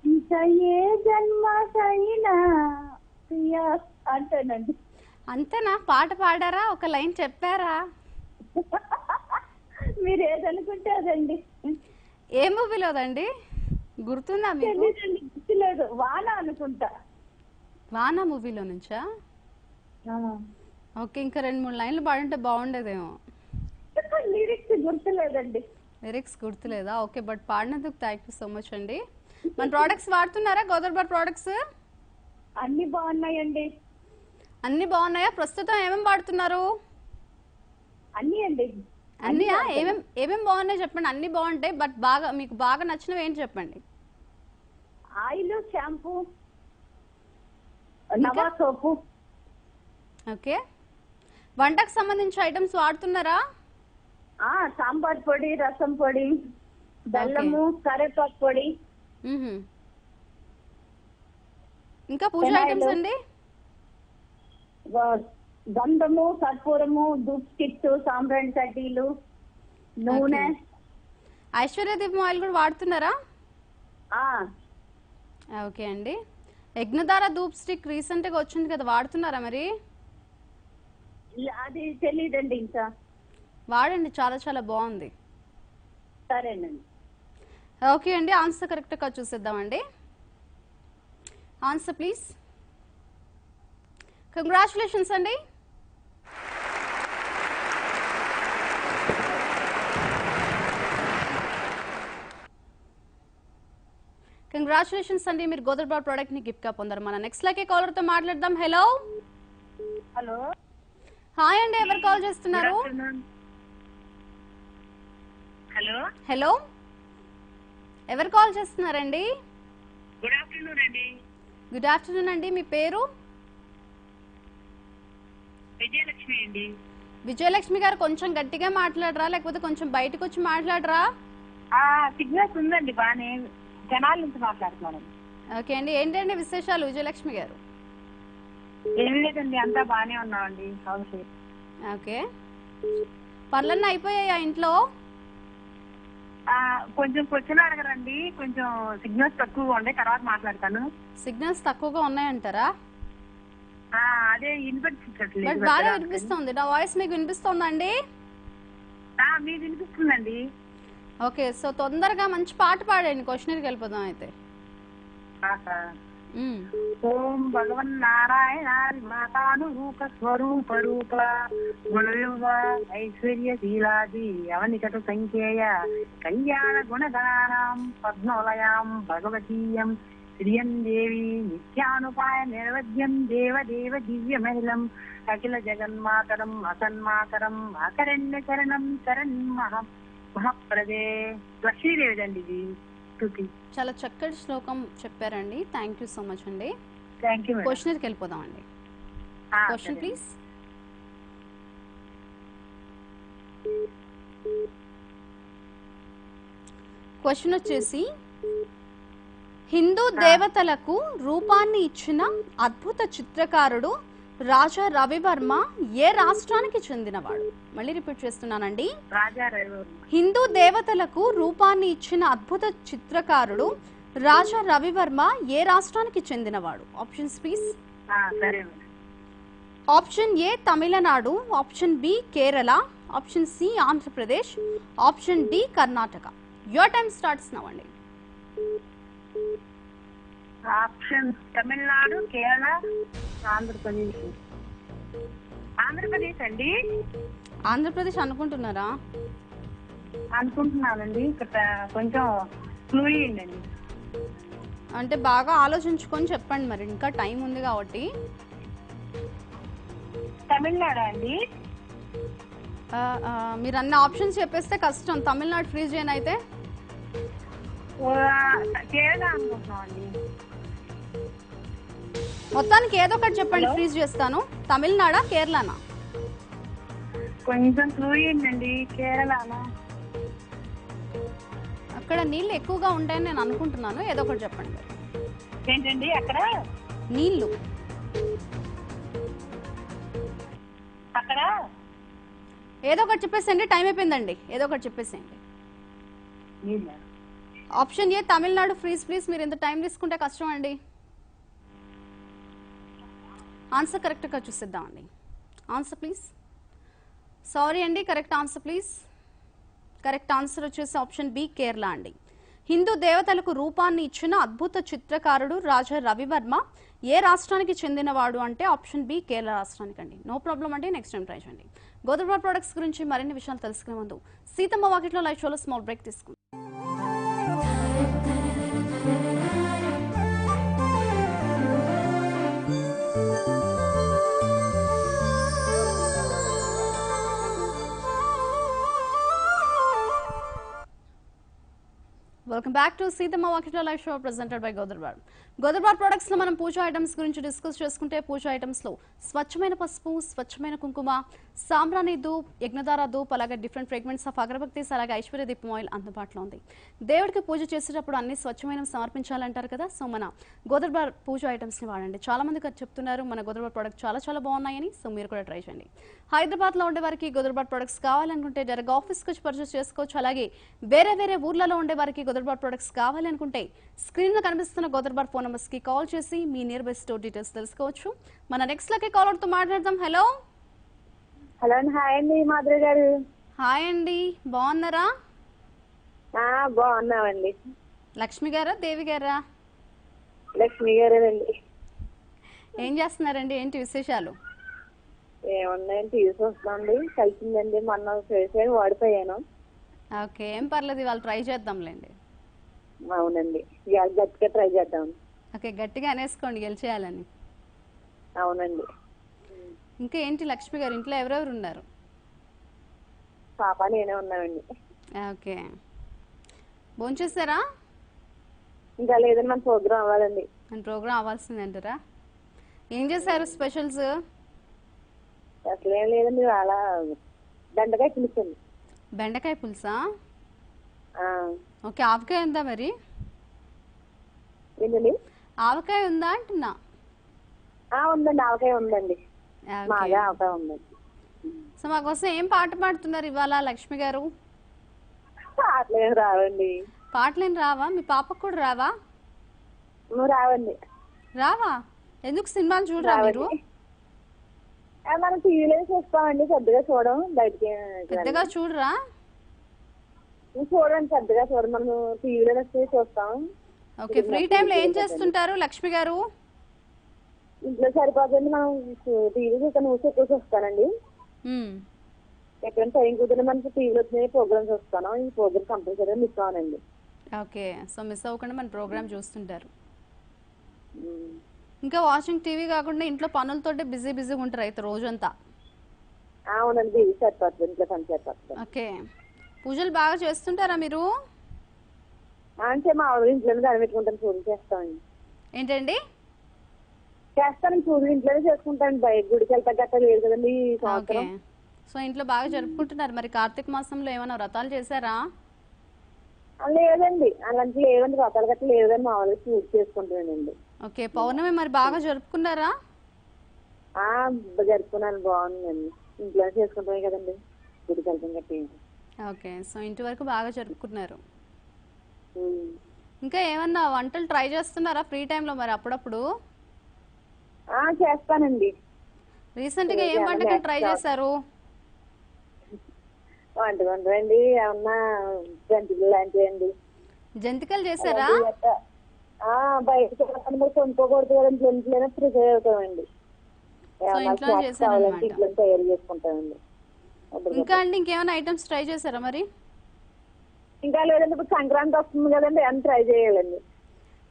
Speaker 2: ఇంకా ఏ జన్మకైనా ప్రియా అంటానండి.
Speaker 1: అంతేనా? పాట పాడారా? ఒక లైన్ చెప్పారా?
Speaker 2: మీరు ఏదనుకుంటే అదండి.
Speaker 1: ఏ మూవీలోదండి? గుర్తుందా మీకు?
Speaker 2: తెలీదండి, గుర్తులేదు. వాన అనుకుంటా.
Speaker 1: వానా మూవీలో నుంచా? ఓకే, ఇంకా 2-3 లైన్లు పాడుంటే బాగుండేదేమో.
Speaker 2: లిరిక్స్ గుర్తులేదండి.
Speaker 1: లిరిక్స్ గుర్తులేదా? ఓకే, బట్ పాడినందుకు థ్యాంక్ యూ సో మచ్ అండి. మన ప్రోడక్ట్స్ వాడుతున్నారా? గోదర్బార్ ప్రోడక్ట్స్
Speaker 2: అన్ని బాగున్నాయండి.
Speaker 1: అన్ని బాగున్నాయా? ప్రస్తుతం ఏమేమి వాడుతున్నారు?
Speaker 2: అన్ని అండి.
Speaker 1: అన్నీయా? ఏమేమి బాగున్నాయి చెప్పండి. అన్ని బాగుంటాయి, బట్ మీకు బాగా నచ్చినవి ఏంటి చెప్పండి.
Speaker 2: ఆయిల్, షాంపూ, నవా సోపు.
Speaker 1: ఓకే, వంటకు సంబంధించి ఐటమ్స్ వాడుతున్నారా?
Speaker 2: సాంబార్ పొడి, రసం పొడి, బెల్లము, కరేపాకు పొడి.
Speaker 1: ఇంకా పూజ ఐటమ్స్ అండి?
Speaker 2: గంధము, కర్పూరము, ధూప్ స్టిక్స్, సాంబ్రాణి కడ్డీలు, నూనె.
Speaker 1: ఐశ్వర్య దీపం ఆయిల్ కూడా వాడుతున్నారా?
Speaker 2: ఆ
Speaker 1: ఓకే అండి. యజ్ఞధార ధూప్ స్టిక్ రీసెంట్ గా వచ్చింది కదా, వాడుతున్నారా మరి?
Speaker 2: అది తెలీదండి ఇంకా.
Speaker 1: వాడండి, చాలా చాలా బాగుంది.
Speaker 2: సరేనండి.
Speaker 1: ఓకే అండి, ఆన్సర్ కరెక్ట్ గా చూసేద్దామండి. Answer please. కంగ్రాచులేషన్స్ అండి. కంగ్రాచులేషన్స్ అండి, మీరు గోదర్బార్ ప్రోడక్ట్ ని గిఫ్ట్ గా పొందారు. మన నెక్స్ట్ లైక్ కాలర్ తో మాట్లాడదాం. హలో
Speaker 3: హలో,
Speaker 1: హాయ్ అండి, ఎవరు కాల్ చేస్తున్నారు?
Speaker 3: హలో
Speaker 1: హలో, ఎవరు కాల్ చేస్తున్నారండి?
Speaker 3: గుడ్ ఆఫ్టర్నూన్ అండి.
Speaker 1: గుడ్ ఆఫ్టర్నూన్ అండి, మీ పేరు?
Speaker 3: విజయలక్ష్మి అండి.
Speaker 1: విజయలక్ష్మి గారు, కొంచెం గట్టిగా మాట్లాడరా, లేకపోతే కొంచెం బయటకు వచ్చి మాట్లాడరా?
Speaker 3: సిగ్నల్స్ ఉందండి బానే, జనాల నుంచి మాట్లాడుతున్నాను.
Speaker 1: ఓకే అండి, ఏంటండి విశేషాలు విజయలక్ష్మి గారు?
Speaker 3: ఏం లేదండి, అంతా బానే ఉన్నామండి. హౌస్
Speaker 1: ఓకే, పనులన్నీ అయిపోయాయా ఇంట్లో?
Speaker 3: కొంచెం క్వశ్చన్ అడగరండి, కొంచెం సిగ్నల్స్ తక్కువగా ఉండే, తర్వాత మాట్లాడతాను.
Speaker 1: సిగ్నల్స్ తక్కువగా ఉన్నాయంటారా?
Speaker 3: అదే వినిపించట్లేదు.
Speaker 1: బట్ బాగా వినిపిస్తుంది. నా వాయిస్ మీకు వినిపిస్తుందా అండి?
Speaker 3: మీకు వినిపిస్తుందండి.
Speaker 1: ఓకే, సో తొందరగా మంచి పాట పాడండి, క్వశ్చన్కి వెళ్ళిపోదాం అయితే. మ్మ్.
Speaker 3: ఓం భగవన్ నారాయణ మాతానురూప స్వరూప రూప గుణయువ ఐశ్వర్యశీలాది అవనికట సంఖ్యేయ కళ్యాణ గుణగణానాం పద్మవలయాం భగవతీయం శ్రియం దేవి నిత్యానుపాయ నిర్వద్యం దేవదేవ దివ్యమహిళం అఖిల జగన్మాతరం అసన్మాతరం అకరణ్య చరణం చరణ్ మహాప్రదే లక్ష్మీదేవి అండి ఇది స్తుతి.
Speaker 1: చాలా చక్కటి శ్లోకం చెప్పారండి. థ్యాంక్ యూ సో మచ్ అండి.
Speaker 3: Thank you madam.
Speaker 1: క్వశ్చన్కి వెళ్ళిపోదామండి. Question please. క్వశ్చన్ వచ్చేసి హిందూ దేవతలకు రూపాన్ని ఇచ్చిన అద్భుత చిత్రకారుడు రాజా రవివర్మ ఏ రాష్ట్రానికి చెందినవాడు? మళ్ళీ రిపీట్ చేస్తున్నానండి.
Speaker 3: రాజా రవివర్మ.
Speaker 1: హిందూ దేవతలకు రూపాన్ని ఇచ్చిన అద్భుత చిత్రకారుడు రాజా రవివర్మ ఏ రాష్ట్రానికి చెందినవాడు? Options please.
Speaker 3: సరే madam.
Speaker 1: Option A Tamil Nadu, option B Kerala, option C Andhra Pradesh, option D Karnataka. Your time starts now అండి.
Speaker 3: ఆప్షన్ తమిళనాడు, కేరళ, ఆంధ్రప్రదేశ్. ఆంధ్రప్రదేశ్ అండి.
Speaker 1: ఆంధ్రప్రదేశ్ అనుకుంటున్నారా?
Speaker 3: అనుకుంటున్నానండి. ఇక్కడ కొంచెం క్లూ ఇయ్యండి.
Speaker 1: అంటే బాగా ఆలోచించుకొని చెప్పండి, మరి ఇంకా టైం ఉంది కాబట్టి.
Speaker 3: తమిళనాడు అండి.
Speaker 1: మీరు అన్ని ఆప్షన్స్ చెప్పేస్తే కష్టం. తమిళనాడు ఫ్రీజ్ చేయను అయితే.
Speaker 3: కేరళ అనుకుంటున్నాం అండి.
Speaker 1: మొత్తానికి ఏదో ఒకటి చెప్పండి, ఫ్రీజ్ చేస్తాను. తమిళనాడా కేరళనా?
Speaker 3: కొంచెం క్లూ ఇయ్యండి. కేరళనా?
Speaker 1: అక్కడ నీళ్ళు ఎక్కువగా ఉంటాయని నేను అనుకుంటున్నాను. ఏదో ఒకటి చెప్పండి మరి.
Speaker 3: ఏంటండి అక్కడ
Speaker 1: నీళ్ళు
Speaker 3: అక్కడ
Speaker 1: ఏదో ఒకటి చెప్పేసేయండి. టైం అయిపోయిందండి. ఏదో ఒకటి చెప్పేసేయండి. Option A Tamil Nadu freeze please. మీరు ఇంత టైం తీసుకుంటే కష్టం అండి. ఆన్సర్ కరెక్ట్గా చూసిద్దామండి. Answer please. సారీ అండి, correct answer please. Correct answer వచ్చేసి ఆప్షన్ బి కేరళ అండి. హిందూ దేవతలకు రూపాన్ని ఇచ్చిన అద్భుత చిత్రకారుడు రాజా రవివర్మ ఏ రాష్ట్రానికి చెందినవాడు అంటే ఆప్షన్ బి కేరళ రాష్ట్రానికి అండి. నో ప్రాబ్లం అండి. నెక్స్ట్ టైం ట్రై చేయండి. గోదావరి ప్రొడక్ట్స్ గురించి మరిన్ని విషయాలు తెలుసుకునే ముందు సీతమ్మ వాకిట్లో లైవ్ షోలో స్మాల్ బ్రేక్ తీసుకుంటాం. Welcome back to Seethamma Vakitlo live show presented by Godarbar. Godarbar products లో మనం పూజ ఐటమ్స్ గురించి డిస్కస్ చేసుకుంటే, పూజ ఐటమ్స్ లో స్వచ్ఛమైన పసుపు, స్వచ్ఛమైన కుంకుమ, సాంబ్రాణి ధూప్, యజ్ఞధార ధూప్, అలాగే డిఫరెంట్ ఫ్రేగ్మెంట్స్ ఆఫ్ అగరబత్తీస్, అలాగే ఐశ్వర్య దీపం ఆయిల్ అందుబాటులో ఉంది. దేవుడికి పూజ చేసేటప్పుడు అన్ని స్వచ్ఛమైన సమర్పించాలంటారు కదా, సో మన గోదర్బార్ పూజ ఐటమ్స్ ని వాడండి. చాలా మంది చెప్తున్నారు మన గోదర్బార్ ప్రొడక్ట్ చాలా చాలా బాగున్నాయని, సో మీరు కూడా ట్రై చేయండి. హైదరాబాద్ లో ఉండే వారికి గోదర్బార్ ప్రొడక్ట్స్ కావాలనుకుంటే డైరెక్ట్ ఆఫీస్కి వచ్చి పర్చేస్ చేసుకోవచ్చు. అలాగే వేరే వేరే ఊర్లలో ఉండే వారికి గోదర్బార్ ప్రొడక్ట్స్ కావాలనుకుంటే స్క్రీన్ లో కనిపిస్తున్న గోదర్బార్ ఫోన్ నంబర్స్ కి కాల్ చేసి మీ నియర్ బై స్టోర్ డీటెయిల్స్ తెలుసుకోవచ్చు. మన నెక్స్ట్ లకి కాలర్ తో మాట్లాడదాం. హలో
Speaker 2: హలో, హాయ్ అండి మాధురి గారు.
Speaker 1: హాయ్ అండి, బాగున్నారా?
Speaker 2: బాగున్నామండి.
Speaker 1: లక్ష్మి గారా దేవి గారా?
Speaker 2: లక్ష్మి గారేనండి.
Speaker 1: ఏం చేస్తున్నారండి? ఏంటి విశేషాలు?
Speaker 2: ఏమున్నాయని తీసుకొస్తాండి. కలిసిందండి, మొన్న చేసి వాడిపోయాను.
Speaker 1: ఓకే, ఏం పర్లేదు, ఇవాళ ట్రై చేద్దాంలేండి.
Speaker 2: అవునండి, గట్టిగా ట్రై చేద్దాం.
Speaker 1: ఓకే, గట్టిగా అనేసుకోండి గెలిచేయాలని.
Speaker 2: అవునండి.
Speaker 1: ఇంకా ఏంటి లక్ష్మి గారు, ఇంట్లో ఎవరెవరు ఉన్నారు?
Speaker 2: పాప నేనే ఉన్నామండి.
Speaker 1: ఓకే, భోంచేస్తారా?
Speaker 2: ఇంకా లేదండి, మన ప్రోగ్రామ్ అవ్వాలండి.
Speaker 1: మన ప్రోగ్రామ్ అవ్వాల్సింది అంటారా? ఏం చేశారు స్పెషల్స్?
Speaker 2: అసలు ఏం లేదండి, అలా బెండకాయ పులుసండి.
Speaker 1: బెండకాయ పులుసా? ఓకే, ఆవకాయ ఉందా మరి?
Speaker 2: ఏంటండి?
Speaker 1: ఆవకాయ ఉందా అంటున్నా.
Speaker 2: ఉందండి, ఆవకాయ ఉందండి. మాగా ఆవకాయ ఉందండి.
Speaker 1: సో మా కోసం ఏం పాట పాడుతున్నారు ఇవాళ లక్ష్మి గారు?
Speaker 2: పాటలు ఏం రావండి.
Speaker 1: పాటలేం రావా? మీ పాపకు కూడా రావా?
Speaker 2: నువ్వు రావండి.
Speaker 1: రావా? ఎందుకు సినిమాలు చూడరా మీరు?
Speaker 2: మనం టీవీలో చూస్తామండి, పెద్దగా చూడం. బయటకి
Speaker 1: పెద్దగా చూడరా?
Speaker 2: చూడండి, పెద్దగా చూడం. మనం టీవీలో వస్తే చూస్తాం.
Speaker 1: ఓకే, ఫ్రీ టైంలో ఏం చేస్తుంటారు లక్ష్మి గారు?
Speaker 4: ఇంట్లో సరిపోతుంది. మనం టీవీ చూస్తాను, న్యూస్ ఎక్కువ చూస్తానండి. ఎక్కడైనా టైం కుదిరిన మనకి టీవీలో వచ్చిన ప్రోగ్రామ్స్ వస్తాను. ఈ ప్రోగ్రామ్ కంపల్సరీగా మిస్ అవనండి.
Speaker 1: ఓకే, సో మిస్ అవ్వకుండా మన ప్రోగ్రామ్ చూస్తుంటారు. ఇంకా వాచింగ్ టీవీ కాకుండా ఇంట్లో పనులతోటి బిజీగా ఉంటారు అయితే రోజంతా?
Speaker 4: అవునండి, ఇది సరిపోతుంది, ఇంట్లో పని సరిపోతుంది.
Speaker 1: ఓకే, పూజలు బాగా చేస్తుంటారా మీరు?
Speaker 4: అంటే మా ఆవిడ ఇంట్లోనే దాని పెట్టుకుంటాను, పూజలు చేస్తామండి.
Speaker 1: ఏంటండి?
Speaker 4: చేస్తానండి, పూజలు ఇంట్లోనే చేసుకుంటాను. బయట గుడికి వెళ్తా గట్రా లేదు కదండి ఈ
Speaker 1: ఓకే,
Speaker 4: సంవత్సరం.
Speaker 1: సో ఇంట్లో బాగా జరుపుకుంటున్నారు. మరి కార్తీక మాసంలో ఏమైనా వ్రతాలు చేశారా?
Speaker 4: లేదండి, అలాంటి లేవండి, వ్రతాలు గట్రా లేదండి, మామూలుగా పూజ చేసుకుంటానండి.
Speaker 1: ఓకే, పౌర్ణమి మరి బాగా జరుపుకున్నారా?
Speaker 4: జరుపుకున్నాను, బాగుందండి. ఇంట్లోనే చేసుకుంటామే కదండి, గుడికి వెళ్తాం గట్టి.
Speaker 1: ఓకే, సో ఇంటి వరకు బాగా జరుపుకున్నారు. ఇంకా ఏమన్నా వంటలు ట్రై చేస్తున్నారా ఫ్రీ టైంలో మరి అప్పుడప్పుడు?
Speaker 4: చేస్తానండి.
Speaker 1: రీసెంట్ గా ఏం వంటకం ట్రై చేశారు?
Speaker 4: వంటండి ఏమన్నా జంతికలు లాంటివి అండి.
Speaker 1: జంతికలు చేశారా?
Speaker 4: బయటకి మరి కొనుక్కోకూడదు కదండి, ఇంట్లోనే ప్రిపేర్ అవుతామండి.
Speaker 1: ఇంట్లో చేశారన్నమాట.
Speaker 4: ఇంట్లో తయారు చేసుకుంటామండి.
Speaker 1: ఇంకా అండి ఇంకేమైనా ఐటమ్స్ ట్రై చేశారా మరి?
Speaker 4: ఇంకా లేదండి, ఇప్పుడు సంక్రాంతి వస్తుంది కదండి, అని ట్రై చేయాలండి.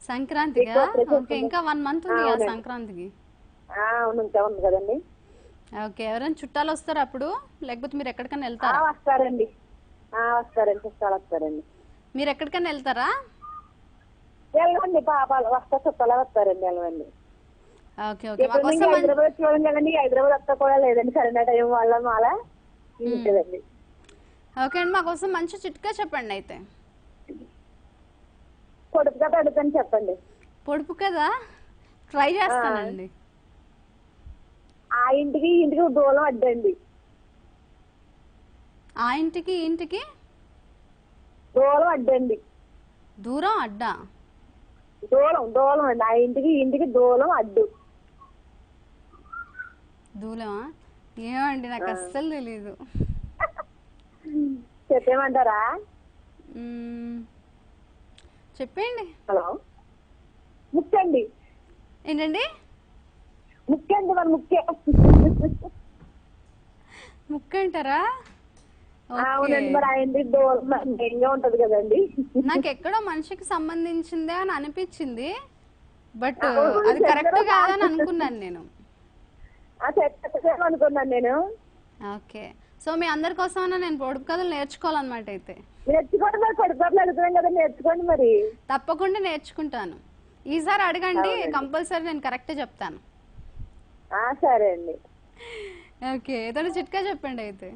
Speaker 1: సంక్రాంతిగా? ఓకే, ఇంకా 1 month ఉంది కదా సంక్రాంతికి.
Speaker 4: అవును, ఇంకా ఉంది కదండి.
Speaker 1: ఓకే, ఎవరైనా చుట్టాలు వస్తారా అప్పుడు, లేకపోతే మీరు ఎక్కడికైనా వెళ్తారా?
Speaker 4: వస్తారండి, చుట్టాలు వస్తారండి.
Speaker 1: మీరు ఎక్కడికైనా వెళ్తారా?
Speaker 4: వెళ్ళండి, పాపాలు వస్తా, చుట్టాలు వస్తారండి, వెళ్ళండి.
Speaker 1: ఓకే ఓకే,
Speaker 4: హైదరాబాద్ చూడండి కదండి, హైదరాబాద్ వస్తా కూడా లేదండి, సరైన టైం వల్ల మాల ఉంటుందండి.
Speaker 1: ఓకే అండి, మాకోసం మంచి చిట్కా చెప్పండి అయితే.
Speaker 4: పొడుపు కథ అడుగుతాను, చెప్పండి.
Speaker 1: పొడుపు కదా, ట్రై చేస్తానండి.
Speaker 4: ఆ ఇంటికి దూలం అడ్డండి.
Speaker 1: ఆ ఇంటికి ఇంటికి
Speaker 4: దూలం అడ్డండి.
Speaker 1: దూరం అడ్డా?
Speaker 4: దూలం అండి. ఆ ఇంటికి దూలం అడ్డు.
Speaker 1: దూలమా? ఏమండి, నాకు అస్సలు తెలీదు.
Speaker 4: చెప్పేమంటారా?
Speaker 1: చెప్పండి.
Speaker 4: హలో, ముక్కండి.
Speaker 1: ఏంటండి?
Speaker 4: ముక్కండి, మన ముక్కే.
Speaker 1: ముక్క అంటారా?
Speaker 4: అవునండి, మరి ఆ ఇంటికి దూరం మెయిన్గా ఉంటది కదండి.
Speaker 1: నాకు ఎక్కడో మనిషికి సంబంధించిందే అని అనిపించింది, బట్ అది కరెక్ట్ కాదని అనుకున్నాను నేను.
Speaker 4: అనుకున్నాను నేను.
Speaker 1: ఓకే, సో మీ అందరి కోసమైనా నేను పొడుపు కథలు నేర్చుకోవాలన్నమాట అయితే.
Speaker 4: నేర్చుకోండి మరి, పొడుపు అడుగుతున్నాం కదా, నేర్చుకోండి మరి.
Speaker 1: తప్పకుండా నేర్చుకుంటాను. ఈసారి అడగండి, కంపల్సరీ నేను కరెక్ట్ చెప్తాను.
Speaker 4: సరే అండి.
Speaker 1: ఓకే, ఏదైనా చిట్కా చెప్పండి అయితే.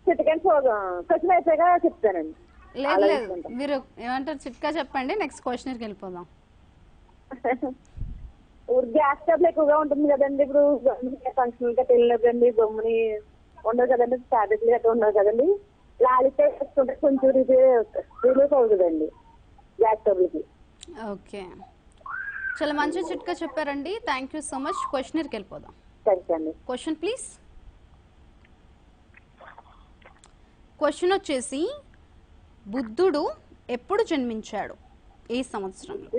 Speaker 4: చిట్కాని క్వశ్చన్ అయిపోయాక చెప్తానండి.
Speaker 1: లేదు లేదు, మీరు ఏమంటారు, చిట్కా చెప్పండి, నెక్స్ట్ క్వశ్చన్కి వెళ్ళిపోదాం.
Speaker 4: గ్యాస్ ట్రబుల్ ఎక్కువగా ఉంటుంది కదండి, ఇప్పుడు ఫంక్షన్ గట్రా వెళ్ళినప్పుడు గమ్ముని ఉండదు కదండి, టాబ్లెట్లు గట్రా ఉండదు కదండి, లాలితే వేసుకుంటే కొంచెం రిలీఫ్ అవుతుందండి గ్యాస్ ట్రబుల్కి.
Speaker 1: ఓకే, చాలా మంచి చిట్కా చెప్పారండి, థ్యాంక్ యూ సో మచ్. క్వశ్చన్కి వెళ్ళిపోదాం.
Speaker 4: థ్యాంక్ అండి.
Speaker 1: Question please. క్వశ్చన్ వచ్చేసి, బుద్ధుడు ఎప్పుడు జన్మించాడు, ఏ సంవత్సరంలో?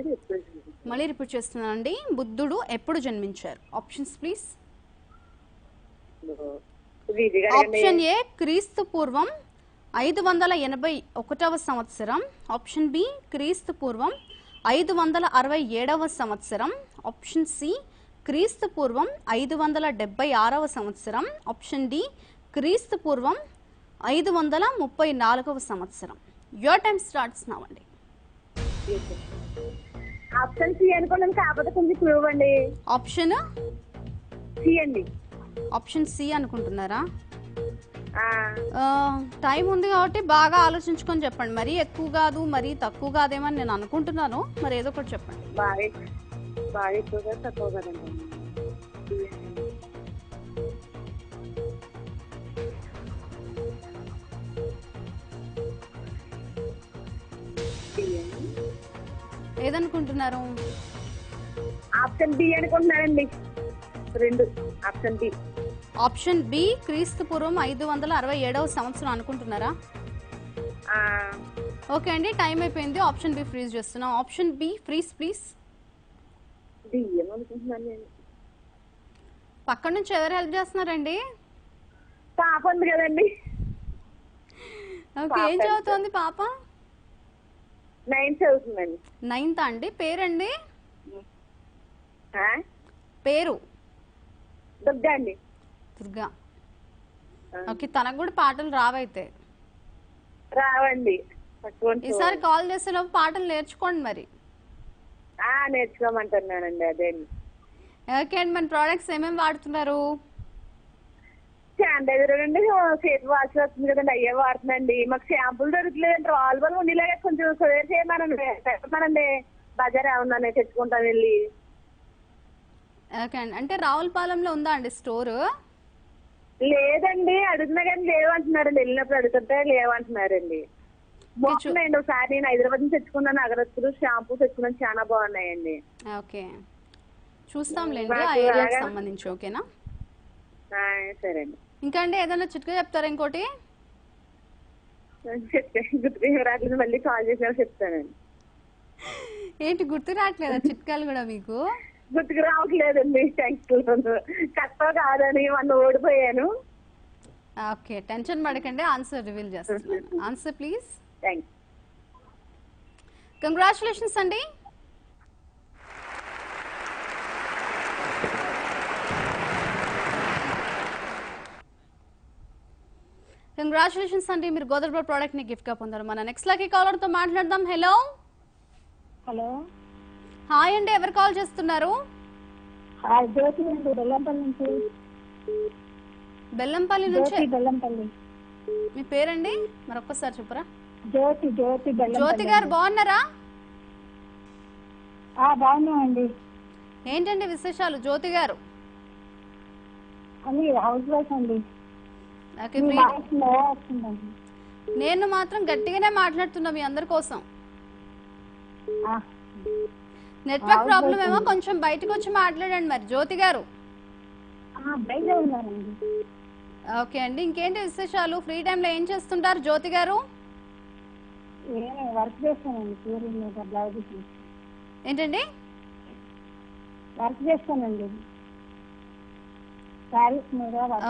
Speaker 1: మళ్ళీ రిపీట్ చేస్తున్నానండి, బుద్ధుడు ఎప్పుడు జన్మించారు? Options please. ఆప్షన్ ఏ క్రీస్తు పూర్వం 581వ సంవత్సరం, ఆప్షన్ బి క్రీస్తు పూర్వం 567వ సంవత్సరం, ఆప్షన్ సి క్రీస్తు పూర్వం 576వ సంవత్సరం, ఆప్షన్ డి క్రీస్తు పూర్వం 534వ సంవత్సరం. యువర్ టైం స్టార్ట్స్ నౌ అండి.
Speaker 4: ఆప్షన్ సి అనుకున్నాను, కాకపోతే కొంచెం క్లూ అండి.
Speaker 1: ఆప్షన్
Speaker 4: సి అండి.
Speaker 1: ఆప్షన్ సి అనుకుంటున్నారా? టైం ఉంది కాబట్టి బాగా ఆలోచించుకొని చెప్పండి. మరీ ఎక్కువ కాదు, మరీ తక్కువ కాదేమని నేను అనుకుంటున్నాను, మరి ఏదో ఒకటి చెప్పండి.
Speaker 4: బాగా ఎక్కువగా తక్కువ కదండి.
Speaker 1: ఏదనుకుంటున్నారు?
Speaker 4: ఆప్షన్ బి అనుకుంటున్నానండి. 2 ఆప్షన్ బి.
Speaker 1: ఆప్షన్ బి క్రీస్తు పూర్వం 567వ సంవత్సరం అనుకుంటున్నారా? ఓకే అండి, టైం అయిపోయింది. ఆప్షన్ బి ఫ్రీజ్ చేస్తున్నాం. Option B freeze please.
Speaker 4: బియ్యం అనుకుంటున్నాను నేను.
Speaker 1: పక్కన నుంచి ఎవరు హెల్ప్ చేస్తున్నారండి?
Speaker 4: పాప ఉంది కదండి.
Speaker 1: ఓకే, ఏం చదువుతోంది పాప?
Speaker 4: 9th చదువుతుందండి.
Speaker 1: 9th అండి. పేరండి?
Speaker 4: ఆ?
Speaker 1: పేరు?
Speaker 4: దుర్గా అండి.
Speaker 1: దుర్గా. ఓకే, తనకు కూడా పాటలు రావైతే?
Speaker 4: రావండి.
Speaker 1: ఈసారి కాల్ చేసేలోపు పాటలు నేర్చుకోండి మరి.
Speaker 4: నేర్చుకోమంటున్నానండి. అదే
Speaker 1: ఓకే అండి, మన ప్రోడక్ట్స్ ఏమేమి వాడుతున్నారు?
Speaker 4: శానిటైజర్ అండి, చేతి వాష్ వస్తుంది కదండి, అయ్యే వాడుతుందండి. మాకు షాంపూలు దొరకలేదండి. రాల్బల్ ఉండేలాగా కొంచెం సజెస్ట్ చేయమనండి. బజార్ ఏమన్నా తెచ్చుకుంటాను వెళ్ళి.
Speaker 1: ఓకే అండి, అంటే రావులపాలెంలో ఉందా అండి స్టోర్?
Speaker 4: లేదండి, అడుగుతున్నా కానీ లేవంటున్నారండి. వెళ్ళినప్పుడు అడుగుతుంటే లేవంటున్నారండి. బాగున్నాయండి. ఒకసారి నేను హైదరాబాద్ నుంచి తెచ్చుకున్నాను. అగరత్తులు షాంపూ తెచ్చుకున్నాను, చాలా బాగున్నాయండి.
Speaker 1: ఓకే, చూస్తాంలేండి ఆ ఏరియాకి సంబంధించి. ఓకేనా?
Speaker 4: సరే అండి.
Speaker 1: ఇంకా అండి ఏదైనా చిట్కా చెప్తారా? ఇంకోటి
Speaker 4: గుర్తు రాట్లేదు, మళ్ళీ కాల్ చేసినా చెప్తానండి.
Speaker 1: ఏంటి గుర్తు రావట్లేదా చిట్కాలు కూడా మీకు?
Speaker 4: గుర్తుకు రావట్లేదండి. కష్టం కాదని మొన్న ఓడిపోయాను.
Speaker 1: ఓకే, టెన్షన్ పడకండి, ఆన్సర్ రివీల్ చేస్తున్నాను. Answer please.
Speaker 4: థ్యాంక్స్.
Speaker 1: కంగ్రాచులేషన్స్ అండి. కంగ్రాచులేషన్స్ అండి, మీరు గోదర్బా ప్రోడక్ట్ ని గిఫ్ట్ గా పొందారు. మన నెక్స్ట్ లక్కీ కాలర్ తో మాట్లాడదాం. హలో.
Speaker 5: హలో,
Speaker 1: హాయ్ అండి, ఎవరు కాల్ చేస్తున్నారు?
Speaker 5: జ్యోతి అండి, బెల్లంపల్లి నుంచి.
Speaker 1: బెల్లంపల్లి నుంచి.
Speaker 5: బెల్లంపల్లి.
Speaker 1: మీ పేరండి మరొకసారి చెప్పరా?
Speaker 5: జ్యోతి. జ్యోతి
Speaker 1: జ్యోతి గారు బాగున్నారా?
Speaker 5: బాగున్నామండి.
Speaker 1: ఏంటండి విశేషాలు జ్యోతి గారు?
Speaker 5: అని హౌస్ వైఫ్ అండి.
Speaker 1: నేను మాత్రం గట్టిగానే మాట్లాడుతున్నా మీ అందరి కోసం. నెట్వర్క్ ప్రాబ్లం ఏమో, కొంచెం బయటకు వచ్చి మాట్లాడండి మరి జ్యోతి గారు. ఓకే అండి, ఇంకేంటి విశేషాలు? ఫ్రీ టైంలో ఏం చేస్తుంటారు జ్యోతి గారు?
Speaker 5: వర్క్ చేస్తానండి.
Speaker 1: ఏంటండి?
Speaker 5: వర్క్ చేస్తానండి.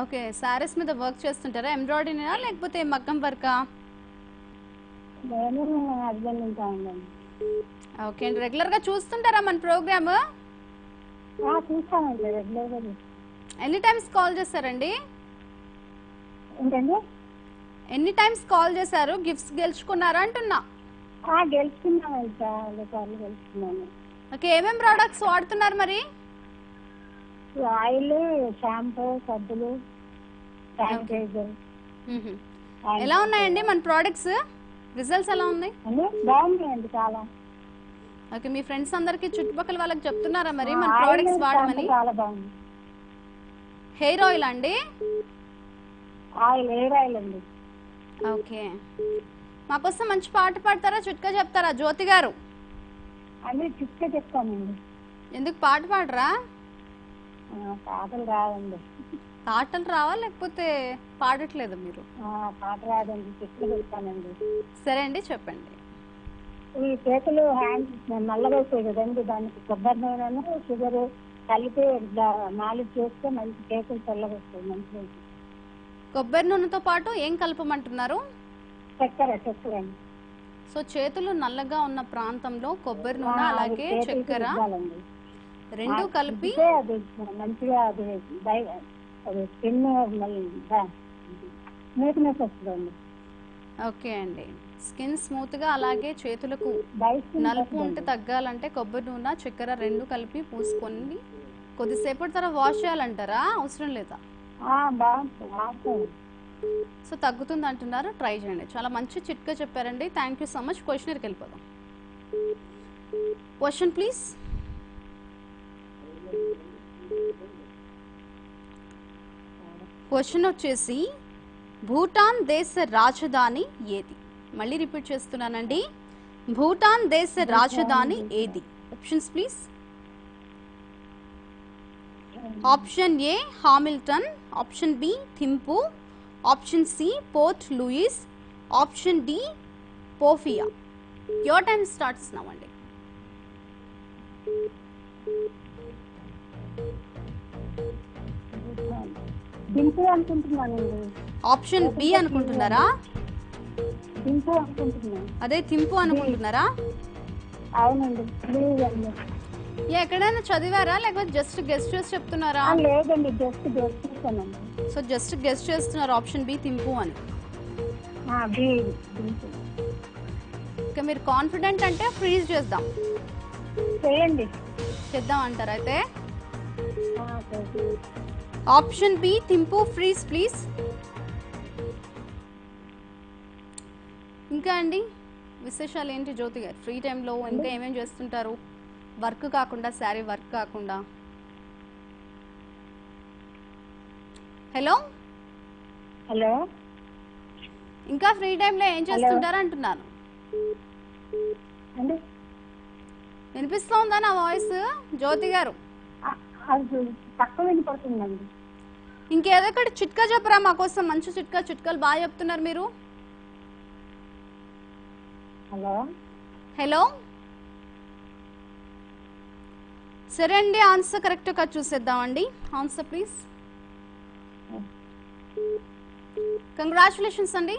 Speaker 1: ఓకే, సారీస్ మీద వర్క్ చేస్తుంటారా? ఎంబ్రాయిడరీనా లేకపోతే మగ్గం వర్కా?
Speaker 5: నేను హస్బెండ్ ఉంటానండి.
Speaker 1: ఓకే అండి, రెగ్యులర్ గా చూస్తుంటారా మన ప్రోగ్రామ్?
Speaker 5: చూస్తానండి రెగ్యులర్గా.
Speaker 1: ఎన్ని టైమ్స్ కాల్ చేశారండి?
Speaker 5: ఏంటండి?
Speaker 1: ఎన్ని టైమ్స్ కాల్ చేశారు? గిఫ్ట్స్ గెలుచుకున్నారా అంటున్నా.
Speaker 5: గెలుచుకున్నానండి, చాలా సార్లు గెలుచుకున్నాను.
Speaker 1: ఓకే, ఏమేం ప్రోడక్ట్స్ వాడుతున్నారు మరి?
Speaker 5: ఆయిల్, షాంపూ, సబ్బులు, శానిటైజర్.
Speaker 1: ఎలా ఉన్నాయండి మన ప్రోడక్ట్స్? రిజల్ట్స్ ఎలా ఉన్నాయి?
Speaker 5: బాగున్నాయండి చాలా.
Speaker 1: ఓకే, మీ ఫ్రెండ్స్ అందరికి చుట్టుపక్కల వాళ్ళకి చెప్తున్నారా మరి మన ప్రోడక్ట్స్ వాడమని?
Speaker 5: చాలా బాగుంది.
Speaker 1: హెయిర్ ఆయిల్ అండి?
Speaker 5: హెయిర్ ఆయిల్ అండి.
Speaker 1: ఓకే, మాకోసం మంచి పాట పాడతారా, చిట్కా చెప్తారా జ్యోతి గారు?
Speaker 5: అన్ని చిట్కా చెప్తానండి.
Speaker 1: ఎందుకు పాట పాడరా?
Speaker 5: పాటలు రాదండి.
Speaker 1: పాటలు రావా లేకపోతే పాడట్లేదు మీరు?
Speaker 5: పాట రాదండి, చిట్కా చెప్తానండి.
Speaker 1: సరే అండి, చెప్పండి.
Speaker 5: ఈ చేతులు హ్యాండ్స్ నల్లగా వస్తాయి కదండి, దానికి కొబ్బరి నూనెను షుగర్ కలిపి మాలిష్ చేస్తే మంచి చేతులు తెల్లగా వస్తాయి. మంచిగా.
Speaker 1: కొబ్బరి నూనెతో పాటు ఏం కలపమంటున్నారు?
Speaker 5: చక్కెర. అండి.
Speaker 1: సో చేతులు నల్లగా ఉన్న ప్రాంతంలో కొబ్బరి నూనె అలాగే చక్కెర రెండు కలిపి
Speaker 5: అది మంచిగా అది స్కిన్ స్మూత్నెస్ వస్తుందండి.
Speaker 1: ఓకే అండి, స్కిన్ స్మూత్ గా అలాగే చేతులకు నలుపు ఉంటే తగ్గాలంటే కొబ్బరి నూనె చక్కెర రెండు కలిపి పూసుకొని కొద్దిసేపటి తర్వాత వాష్ చేయాలంటారా? అవసరం లేదా? సో తగ్గుతుంది అంటున్నారు, ట్రై చేయండి. చాలా మంచి చిట్కా చెప్పారండి. Thank you so much. క్వశ్చనర్కి వెళ్ళిపోదాం. Question please. క్వశ్చన్ వచ్చేసి భూటాన్ దేశ రాజధాని ఏది? మళ్ళీ రిపీట్ చేస్తున్నానండి, భూటాన్ దేశ రాజధాని ఏది? Options please. Option A Hamilton, option B Thimphu, option C Port Louis, option D పోఫియా. యువర్ టైం స్టార్ట్స్ నౌ అండి.
Speaker 5: దింపు అనుకుంటున్నానండి.
Speaker 1: ఆప్షన్ బి అనుకుంటున్నారా?
Speaker 5: దింపు అనుకుంటున్నాను.
Speaker 1: అదే తింపు అనుకుంటున్నారా?
Speaker 5: అవునండి. లేదండి.
Speaker 1: ఎక్కడైనా చదివారా లేకపోతే జస్ట్ గెస్ట్ చేసి చెప్తున్నారా?
Speaker 5: లేదండి, జస్ట్ చేస్తానండి.
Speaker 1: సో జస్ట్ గెస్ట్ చేస్తున్నారు ఆప్షన్ బి తింపు అని. ఇక మీరు కాన్ఫిడెంట్ అంటే ఫ్రీజ్ చేద్దాం.
Speaker 5: చేయండి.
Speaker 1: చేద్దాం అంటారు అయితే. ఆప్షన్ బి తింపు ఫ్రీజ్ ప్లీజ్. ఇంకా అండి విశేషాలు ఏంటి జ్యోతి గారు? ఫ్రీ టైంలో ఇంకా ఏమేమి చేస్తుంటారు? వర్క్ కాకుండా, శారీ వర్క్ కాకుండా. హలో
Speaker 5: హలో,
Speaker 1: ఇంకా ఫ్రీ టైంలో ఏం చేస్తుంటారు అంటున్నాను.
Speaker 5: అండి
Speaker 1: వినిపిస్తోందా నా వాయిస్ జ్యోతి గారు?
Speaker 5: అది తక్కువ వినిపడుతుందండి.
Speaker 1: ఇంకేదో ఒకటి చిట్కా చెప్పరా మా కోసం? మంచి చిట్కాలు బాగా చెప్తున్నారు మీరు.
Speaker 5: హలో
Speaker 1: హలో, సరే అండి, ఆన్సర్ కరెక్ట్గా చూసేద్దామండి. Answer please. కంగ్రాచులేషన్స్ అండి.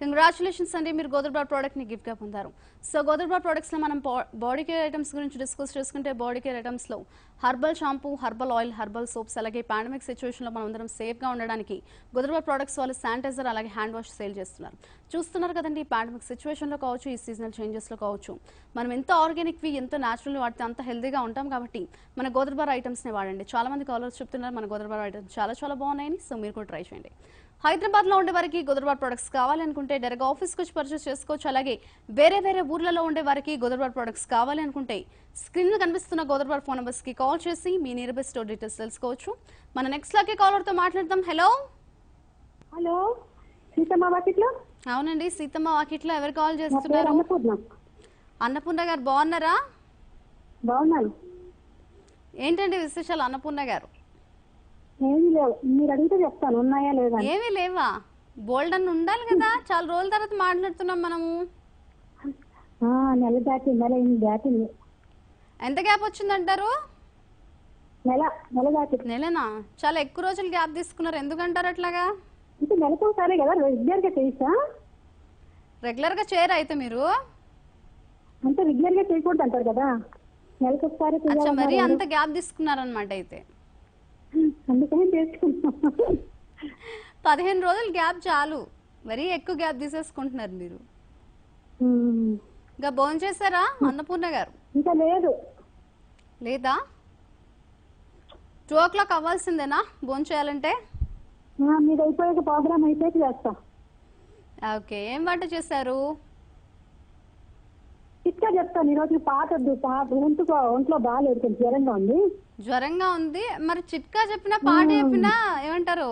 Speaker 1: కంగ్రాచులేషన్స్ అండి, మీరు గోదర్బార్ ప్రోడక్ట్ని గిఫ్ట్గా పొందారు. సో గోదర్బార్ ప్రోడక్ట్స్లో మనం బాడీ కేర్ ఐటమ్స్ గురించి డిస్కస్ చేసుకుంటే, బాడీ కేర్ ఐటమ్స్లో herbal shampoo, herbal oil, herbal soaps, అలాగే పాండమిక్ సిచ్యువేషన్లో మనం అందరం సేఫ్గా ఉండడానికి గోదర్బార్ ప్రోడక్ట్స్ వాళ్ళు శానిటైజర్ అలాగే హ్యాండ్ వాష్ సేల్ చేస్తున్నారు. చూస్తున్నారు కదండి, ఈ పాండమిక్ సిచ్యువేషన్లో కావచ్చు, ఈ సీజనల్ చేంజెస్లో కావచ్చు, మనం ఎంత ఆర్గానిక్వి, ఎంత న్యాచురల్ వాడితే అంత హెల్తీగా ఉంటాం. కాబట్టి మన గోదర్బార్ ఐటమ్స్ని వాడండి. చాలామంది కాలర్స్ చెప్తున్నారు మన గోదర్బార్ ఐటమ్స్ చాలా బాగున్నాయని. సో మీరు కూడా ట్రై చేయండి. హైదరాబాద్లో ఉండే వారికి గోదర్బార్ ప్రొడక్ట్స్ కావాలనుకుంటే డైరెక్ట్గా ఆఫీస్కి వచ్చి పర్చేస్ చేసుకోవచ్చు. అలాగే వేరే ఊర్లలో ఉండే వారికి గోదర్బార్ ప్రొడక్ట్స్ కావాలి అనుకుంటే స్క్రీన్ మీద కనిపిస్తున్న గోదర్బార్ ఫోన్ నెంబర్స్కి కాల్ చేసి మీ నియర్ బై స్టోర్ డీటెయిల్స్ తెలుసుకోవచ్చు. మన నెక్స్ట్ లాగే కాలర్తో మాట్లాడదాం. హలో
Speaker 4: హలో, సీతమ్మ వాకిట్లో.
Speaker 1: అవునండి, సీతమ్మ వాకిట్లో. ఎవరు కాల్ చేస్తున్నారు? అన్నపూర్ణ గారు. బాగున్నారా?
Speaker 4: బాగున్నాను.
Speaker 1: ఏంటండి విశేషాలు అన్నపూర్ణ గారు?
Speaker 4: ఏమీ లేవు, మీరు అడిగితే చెప్తాను ఉన్నాయా లేదా.
Speaker 1: ఏమీ లేవా? బోల్డ్ అని ఉండాలి కదా, చాలా రోజుల తర్వాత మాట్లాడుతున్నాం మనము.
Speaker 4: నెల దాటింది.
Speaker 1: ఎంత గ్యాప్ వచ్చిందంటారు?
Speaker 4: నెల దాటింది.
Speaker 1: నెలనా? చాలా ఎక్కువ రోజులు గ్యాప్ తీసుకున్నారు, ఎందుకంటారు అట్లాగా?
Speaker 4: అంటే నెలకు ఒకసారి కదా, రెగ్యులర్ గా చేసా.
Speaker 1: రెగ్యులర్ గా చేయరు అయితే మీరు?
Speaker 4: అంటే రెగ్యులర్ గా చేయకూడదు అంటారు కదా, నెలకు ఒకసారి.
Speaker 1: మరి అంత గ్యాప్ తీసుకున్నారనమాట అయితే.
Speaker 4: అందుకని చేసుకుంటున్నాం.
Speaker 1: 15 రోజులు గ్యాప్ చాలు, మరీ ఎక్కువ గ్యాప్ తీసేసుకుంటున్నారు మీరు. ఇంకా భోజనం చేశారా అన్నపూర్ణ గారు?
Speaker 4: ఇంకా లేదు.
Speaker 1: లేదా? 2 o'clock అవ్వాల్సిందేనా భోజనం చేయాలంటే?
Speaker 4: మీరు అయిపోయాక ప్రోగ్రామ్ అయిపోయి చేస్తా.
Speaker 1: ఓకే, ఏం వంట చేశారు?
Speaker 4: చిట్కా చెప్తాను. ఈరోజు ఒంట్లో బాగాలేదు, కొంచెం
Speaker 1: జ్వరంగా ఉంది. మరి చిట్కా చెప్పినా పాట చెప్పినా ఏమంటారు,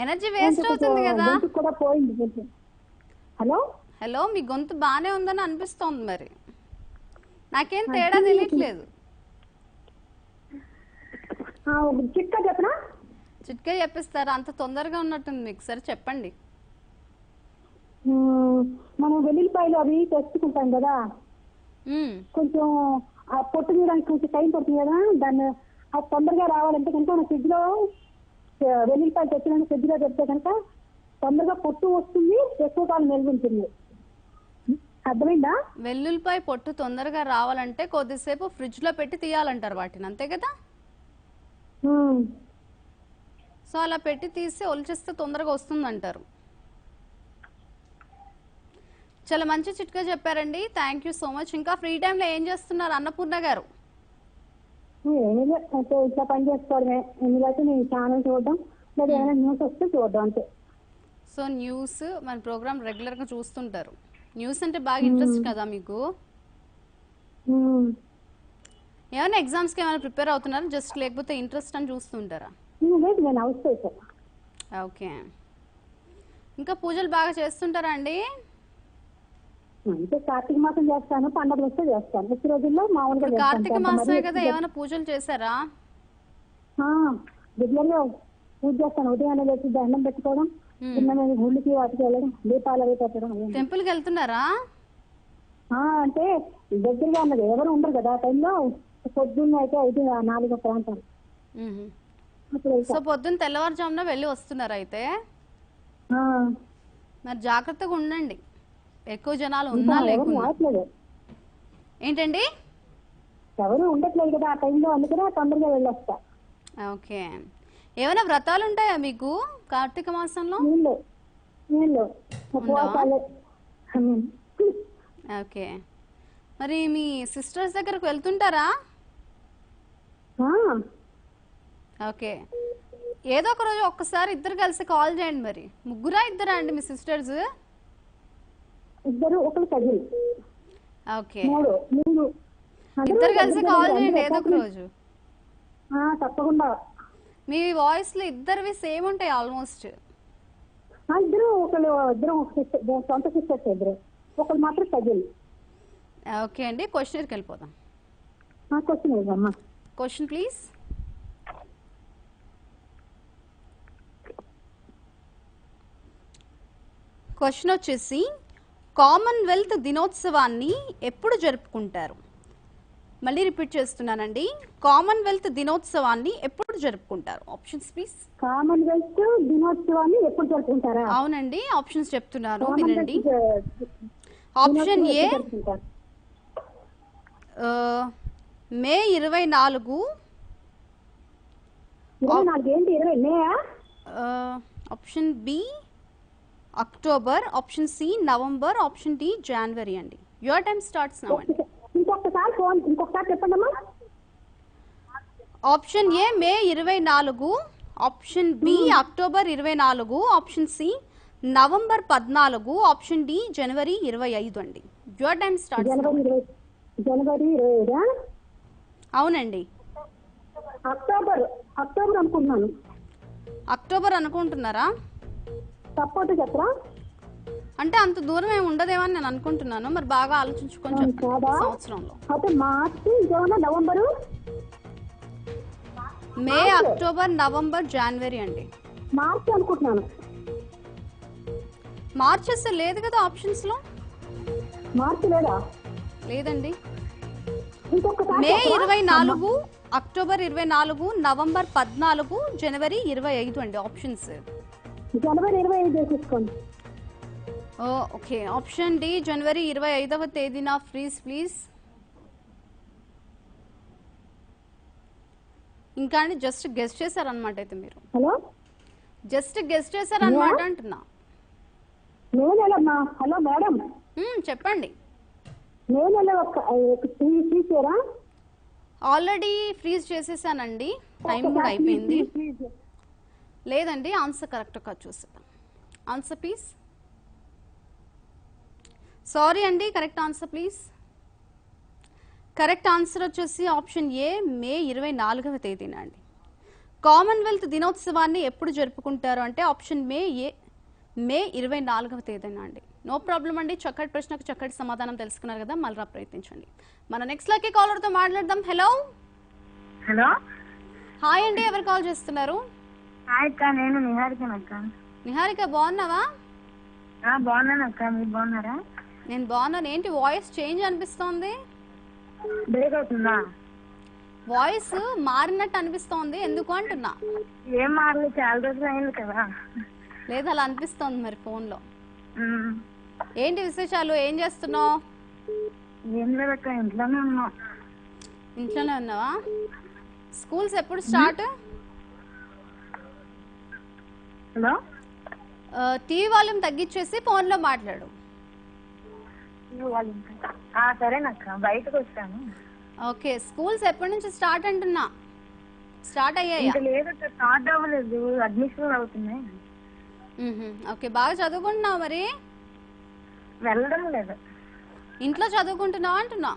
Speaker 1: ఎనర్జీ వేస్ట్ అవుతుంది కదా.
Speaker 4: కూడా పోయింది. హలో
Speaker 1: హలో, మీ గొంతు బాగానే ఉందని అనిపిస్తోంది, మరి నాకేం తేడా తెలియట్లేదు.
Speaker 4: చిట్కా చెప్పనా?
Speaker 1: చిట్కా చెప్పిస్తారా? అంత తొందరగా ఉన్నట్టుంది మీకు. సరే చెప్పండి.
Speaker 4: మనం వెల్లుల్లిపాయలు అవి తెచ్చుకుంటాం కదా, కొంచెం ఆ పొట్టు తీయడానికి కొంచెం టైం పడుతుంది కదా. దాన్ని అది తొందరగా రావాలంటే కనుక మన ఫ్రిడ్జ్ లో వెల్లుల్లిపాయలు తెచ్చినాక ఫ్రిడ్జ్ లో పెడితే కనుక తొందరగా పొట్టు వస్తుంది, ఎక్కువ కాలం నిల్వ ఉంటుంది. అర్థమైందా?
Speaker 1: వెల్లుల్లిపాయ పొట్టు తొందరగా రావాలంటే కొద్దిసేపు ఫ్రిడ్జ్ లో పెట్టి తీయాలంటారు వాటిని, అంతే కదా? సో అలా పెట్టి తీసి ఒలిచేస్తే తొందరగా వస్తుంది అంటారు. చాలా మంచి చిట్కా చెప్పారండి, థ్యాంక్ యూ సో మచ్. ఇంకా ఫ్రీ టైంలో ఏం చేస్తున్నారు అన్నపూర్ణ గారు?
Speaker 4: ఇట్లా పని చేసుకోవడమే. ఎందుకంటే నేను ఛానల్ చూడడం, లేదా ఏమైనా న్యూస్ వస్తే చూడడం అంతే.
Speaker 1: సో న్యూస్ మన ప్రోగ్రామ్ రెగ్యులర్ గా చూస్తుంటారు. న్యూస్ అంటే బాగా ఇంట్రెస్ట్ కదా మీకు? ఏమైనా ఎగ్జామ్స్కి ఏమైనా ప్రిపేర్ అవుతున్నారా, జస్ట్ లేకపోతే ఇంట్రెస్ట్ అని చూస్తుంటారా?
Speaker 4: ఓకే.
Speaker 1: ఇంకా పూజలు బాగా చేస్తుంటారా అండి?
Speaker 5: అంటే కార్తీక మాసం చేస్తాను, పండగ వస్తే చేస్తాను. ప్రతి రోజుల్లో మామూలుగా
Speaker 1: ఇప్పుడు కార్తీక
Speaker 5: చేస్తాను.
Speaker 1: మాసమే కదా, ఏమైనా పూజలు చేశారా?
Speaker 5: రెగ్యులర్గా పూజ చేస్తాను. ఉదయాన్నే లేచి దండం పెట్టుకోవడం, చిన్న గుళ్ళకి వాటికి వెళ్ళడం, దీపాలు అవి పెట్టడం.
Speaker 1: టెంపుల్కి వెళ్తున్నారా?
Speaker 5: అంటే దగ్గరగా ఉన్నది, ఎవరు ఉండరు కదా ఆ టైంలో. పొద్దున్న అయితే 5-4 ప్రాంతాలు.
Speaker 1: సో పొద్దున్న తెల్లవారుజామున వెళ్ళి వస్తున్నారా అయితే? మరి జాగ్రత్తగా ఉండండి, ఎక్కువ జనాలు ఉన్నా లేకున్నా. ఏంటండి?
Speaker 5: ఎవరు ఉండట్లేదు కదా ఆ టైంలో, అందుకనే తొందరగా వెళ్ళొస్తా.
Speaker 1: ఓకే. ఏమైనా వ్రతాలు ఉంటాయా మీకు కార్తీక మాసంలో? ఓకే. మరి మీ సిస్టర్స్ దగ్గరకు వెళ్తుంటారా? ఓకే. ఏదో ఒక రోజు ఒక్కసారి ఇద్దరు కలిసి కాల్ చేయండి. మరి ముగ్గురా ఇద్దరా అండి మీ సిస్టర్స్?
Speaker 5: ఇద్దరు, ఒకరు కజిన్.
Speaker 1: ఓకే,
Speaker 5: 3
Speaker 1: ఇద్దరు కలిసి కాల్ చేయండి ఏదో ఒక రోజు.
Speaker 5: తప్పకుండా.
Speaker 1: మీ వాయిస్ లో ఇద్దరివి సేమ్ ఉంటాయి ఆల్మోస్ట్.
Speaker 5: ఇద్దరు సొంత సిస్టర్స్, ఇద్దరు. ఒకరు మాత్రం కజిన్.
Speaker 1: ఓకే అండి, క్వశ్చన్కి వెళ్ళిపోదాం. Question please. క్వశ్చన్ వచ్చేసి, కామన్వెల్త్ దినోత్సవాన్ని ఎప్పుడు జరుపుకుంటారు? మళ్ళీ రిపీట్ చేస్తున్నానండి, కామన్వెల్త్ దినోత్సవాన్ని ఎప్పుడు జరుపుకుంటారు? Options please.
Speaker 5: కామన్వెల్త్ దినోత్సవాన్ని ఎప్పుడు జరుపుకుంటారా?
Speaker 1: అవునండి, ఆప్షన్స్ చెప్తున్నాను వినండి. Option A May 24. Option B October, option C November, option D January అండి. యువర్ టైం స్టార్ట్స్ నౌ అండి.
Speaker 5: ఇంకొకసారి చెప్పండి.
Speaker 1: Option A May 24, option B October 24, option C November 14, option D January 25 అండి. Your time starts.
Speaker 5: జనవరి 25.
Speaker 1: అవునండి.
Speaker 5: October అనుకుంటున్నాను.
Speaker 1: October అనుకుంటున్నారా?
Speaker 5: Support చెప్పరా?
Speaker 1: అంటే అంత దూరం ఏమి ఉండదేమో అని నేను అనుకుంటున్నాను. మరి బాగా ఆలోచించుకొని చెప్పండి. సంవత్సరంలో
Speaker 5: మార్చి, నవంబరు,
Speaker 1: మే, అక్టోబర్, నవంబర్, జనవరి అండి.
Speaker 5: మార్చి అనుకుంటున్నాను.
Speaker 1: మార్చి అసలు లేదు కదా ఆప్షన్స్ లో.
Speaker 5: మార్చి లేదా?
Speaker 1: లేదండి. మే 24, అక్టోబర్ 24, నవంబర్ 14, జనవరి 25 అండి ఆప్షన్స్.
Speaker 5: జనవరి 25 తీసుకోండి.
Speaker 1: ఓకే, ఆప్షన్ డి జనవరి 25వ తేదీన ఫ్రీజ్ ప్లీజ్. ఇంకా అండి జస్ట్ గెస్ట్ చేశారనమాట అయితే మీరు.
Speaker 5: హలో,
Speaker 1: జస్ట్ గెస్ట్ చేశారనమాట అంటున్నా.
Speaker 5: హలో మేడం,
Speaker 1: చెప్పండి. ఆల్రెడీ ఫ్రీజ్ చేసేసానండి, టైం కూడా అయిపోయింది. లేదండి, ఆన్సర్ కరెక్ట్గా చూసేద్దాం. Answer please. సారీ అండి, correct answer please. Correct answer వచ్చేసి ఆప్షన్ ఏ మే 24వ తేదీన అండి. కామన్వెల్త్ దినోత్సవాన్ని ఎప్పుడు జరుపుకుంటారు అంటే ఆప్షన్ మే 24వ తేదీన అండి. నో ప్రాబ్లం అండి, చక్కటి ప్రశ్నకు చక్కటి సమాధానం తెలుసుకున్నారు కదా, మళ్ళీ ప్రయత్నించండి. మన నెక్స్ట్ లక్కీ కాలర్తో మాట్లాడదాం. హలో.
Speaker 3: హలో,
Speaker 1: హాయ్ అండి, ఎవరు కాల్ చేస్తున్నారు?
Speaker 3: హాయ్ అక్క, నేను నిహారికనక్క.
Speaker 1: నిహారిక, బాగున్నావా?
Speaker 3: బాగున్నాను అక్క, మీరు బాగున్నారా?
Speaker 1: నేను బాగున్నాను. ఏంటి వాయిస్ చేంజ్ అనిపిస్తోంది?
Speaker 3: బ్రేక్ అవుతుందా?
Speaker 1: వాయిస్ మారినట్టు అనిపిస్తోంది, ఎందుకు అంటున్నా.
Speaker 3: ఏం మారలేదు, చాలా రోజులు అయింది కదా.
Speaker 1: లేదు, అలా అనిపిస్తోంది మరి ఫోన్ లో. ఏంటి విశేషాలు, ఏం చేస్తున్నావు?
Speaker 3: ఏం లేదక్క, ఇంట్లోనే ఉన్నా.
Speaker 1: ఇంట్లోనే ఉన్నావా? స్కూల్స్ ఎప్పుడు స్టార్ట్?
Speaker 3: హలో,
Speaker 1: టీవీ వాల్యూమ్ తగ్గించేసి ఫోన్ లో మాట్లాడు.
Speaker 3: సరేనక్క, బయటకు వచ్చాను.
Speaker 1: ఓకే, స్కూల్స్ ఎప్పటి నుంచి స్టార్ట్ అంటున్నా? స్టార్ట్ అయ్యాయా?
Speaker 3: లేదక్క, స్టార్ట్ అవ్వలేదు, అడ్మిషన్ అవుతున్నాయి.
Speaker 1: ఓకే, బాగా చదువుకుంటున్నావు మరి?
Speaker 3: వెళ్ళడం లేదు.
Speaker 1: ఇంట్లో చదువుకుంటున్నావా అంటున్నా.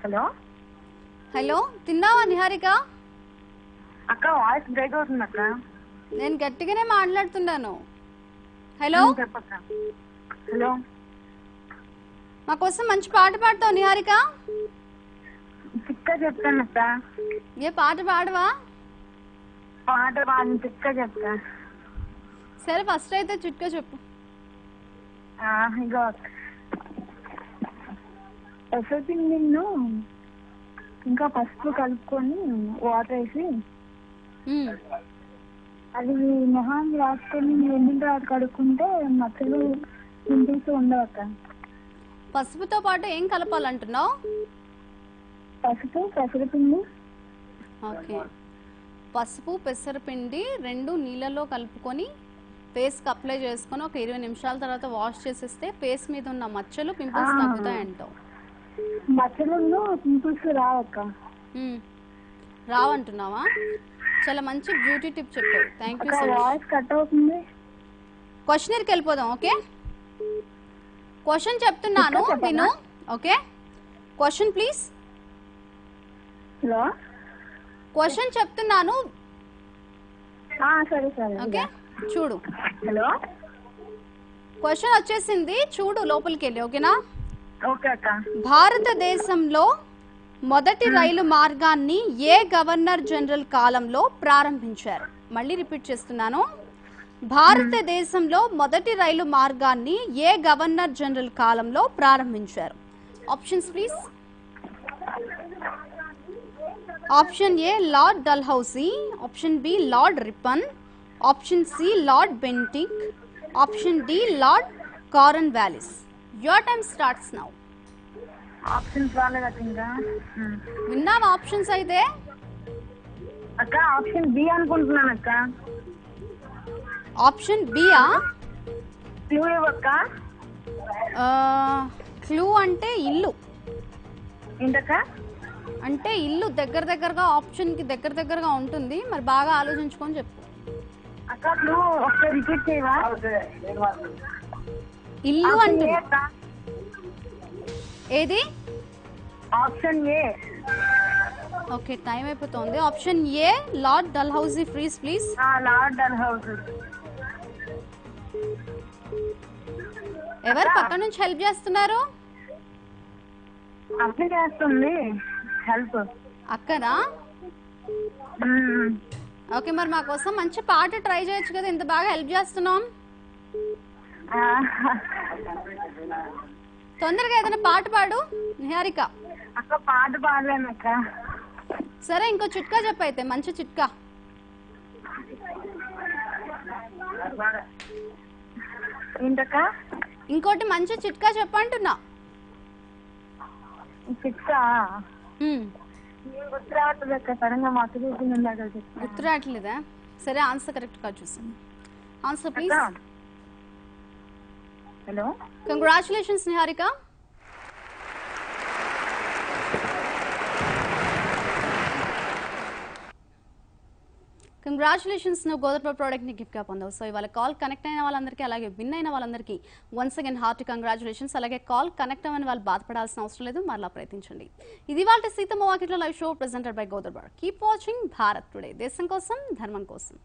Speaker 3: హలో
Speaker 1: హలో, తిన్నావా నిహారిక?
Speaker 3: అక్క, వాయిస్ బ్రేక్ అవుతుంది అక్క.
Speaker 1: నేను గట్టిగానే మాట్లాడుతున్నాను. హలో
Speaker 3: చెప్పక్క. హలో,
Speaker 1: మా కోసం మంచి పాట పాడతావు నిహారిక.
Speaker 3: చిక్క చెప్తాను అక్క.
Speaker 1: ఏ పాట పాడవా?
Speaker 3: పాట పాడి చిక్క చెప్తా.
Speaker 1: సరే ఫస్ట్ అయితే చిట్కా చెప్పు.
Speaker 3: ఇగో పెసరపిండిను ఇంకా పసుపు కలుపుకొని వాటర్ వేసి అది మొహాన్ని రాసుకొని ఎండిన తర్వాత కడుక్కుంటే మచ్చలు పింపుల్స్ ఉండవు అక్క.
Speaker 1: పసుపుతో పాటు ఏం కలపాలంటున్నావు?
Speaker 3: పసుపు పెసరపిండి.
Speaker 1: ఓకే, పసుపు పెసరపిండి రెండు నీళ్ళలో కలుపుకొని ఫేస్కి అప్లై చేసుకొని ఒక 20 నిమిషాల తర్వాత వాష్ చేసేస్తే ఫేస్ మీద ఉన్న మచ్చలు పింపుల్స్ తగ్గుతాయంటావు.
Speaker 3: మచ్చలు పింపుల్స్ రావక్క.
Speaker 1: రావంటున్నావా? చాలా మంచి బ్యూటీ టిప్ చెప్పావు. Thank you so much.
Speaker 3: Voice cut అవుతుంది.
Speaker 1: క్వశ్చనర్కి వెళ్ళిపోదాం. ఓకే, క్వశ్చన్ చెప్తున్నాను విను. Okay, question please.
Speaker 3: Hello,
Speaker 1: question చెప్తున్నాను.
Speaker 3: సరే సరే.
Speaker 1: ఓకే చూడు.
Speaker 3: హలో,
Speaker 1: క్వశ్చన్ వచ్చేసింది, చూడు లోపలికి వెళ్ళి. ఓకేనా?
Speaker 3: ఓకే అక్క.
Speaker 1: భారతదేశంలో మొదటి రైలు మార్గాన్ని ఏ గవర్నర్ జనరల్ కాలంలో ప్రారంభించారు? మళ్ళీ రిపీట్ చేస్తున్నాను. భారతదేశంలో మొదటి రైలు మార్గాన్ని ఏ గవర్నర్ జనరల్ కాలంలో ప్రారంభించారు? Options please. Option A lord Dalhousie, option B lord Ripon, option C lord Bentinck, option D lord Cornwallis. Your time starts now.
Speaker 3: Options రాలేదు అక్క ఇంకా.
Speaker 1: విన్నావా ఆప్షన్స్ అయితే?
Speaker 3: అక్క ఆప్షన్ బి అనుకుంటున్నాను అక్క.
Speaker 1: ఆప్షన్ బియా?
Speaker 3: క్లూ ఇవ్వక్క.
Speaker 1: క్లూ అంటే ఇల్లు.
Speaker 3: ఏంటక్క?
Speaker 1: అంటే ఇల్లు దగ్గర దగ్గరగా, ఆప్షన్కి దగ్గర దగ్గరగా ఉంటుంది. మరి బాగా ఆలోచించుకొని చెప్పు.
Speaker 3: అక్క క్లూ ఒకసారి రిపీట్ చేయవా?
Speaker 1: ఇల్లు అంటే ఏది?
Speaker 3: Option A.
Speaker 1: ఓకే, టైం అయిపోతుంది. Option A lord Dalhousie. Freeze please.
Speaker 3: Lord Dalhousie.
Speaker 1: ఎవరు పక్క నుంచి హెల్ప్ చేస్తున్నారు?
Speaker 3: అక్క చేస్తుంది హెల్ప్.
Speaker 1: అక్కనా? ఓకే, మరి మా కోసం మంచి పాట ట్రై చేయొచ్చు కదా, ఇంత బాగా హెల్ప్ చేస్తున్నాం. తొందరగా ఏదైనా పాట పాడు నిహారిక.
Speaker 3: అక్క పాట పాడలేను అక్క.
Speaker 1: సరే ఇంకో చిట్కా చెప్పైతే, మంచి చిట్కా.
Speaker 3: ఏంటక్క?
Speaker 1: ఇంకోటి మంచి చిట్కా చెప్పంటున్నా.
Speaker 3: చిట్కా గుర్తు రావట్లేదు అక్క. సడన్గా మత్తు చూసింది.
Speaker 1: గుర్తు రావట్లేదా? సరే ఆన్సర్ కరెక్ట్గా చూసాను. Answer please.
Speaker 3: Hello,
Speaker 1: congratulations Niharika. Congratulations, నువ్వు గోదర్పా ప్రోడక్ట్ని గిఫ్ట్గా పొందావు. సో ఇవాళ కాల్ కనెక్ట్ అయిన వాళ్ళందరికీ, అలాగే విన్ అయిన వాళ్ళందరికీ వన్స్ అగైన్ హార్ట్ కంగ్రాచులేషన్స్. అలాగే కాల్ కనెక్ట్ అవ్వని వాళ్ళు బాధపడాల్సిన అవసరం లేదు, మరలా ప్రయత్నించండి. ఇది వాళ్ళ Seethamma Vakitlo live show presented by గోదర్బా. కీప్ వాచింగ్ భారత్ టుడే, దేశం కోసం ధర్మం కోసం.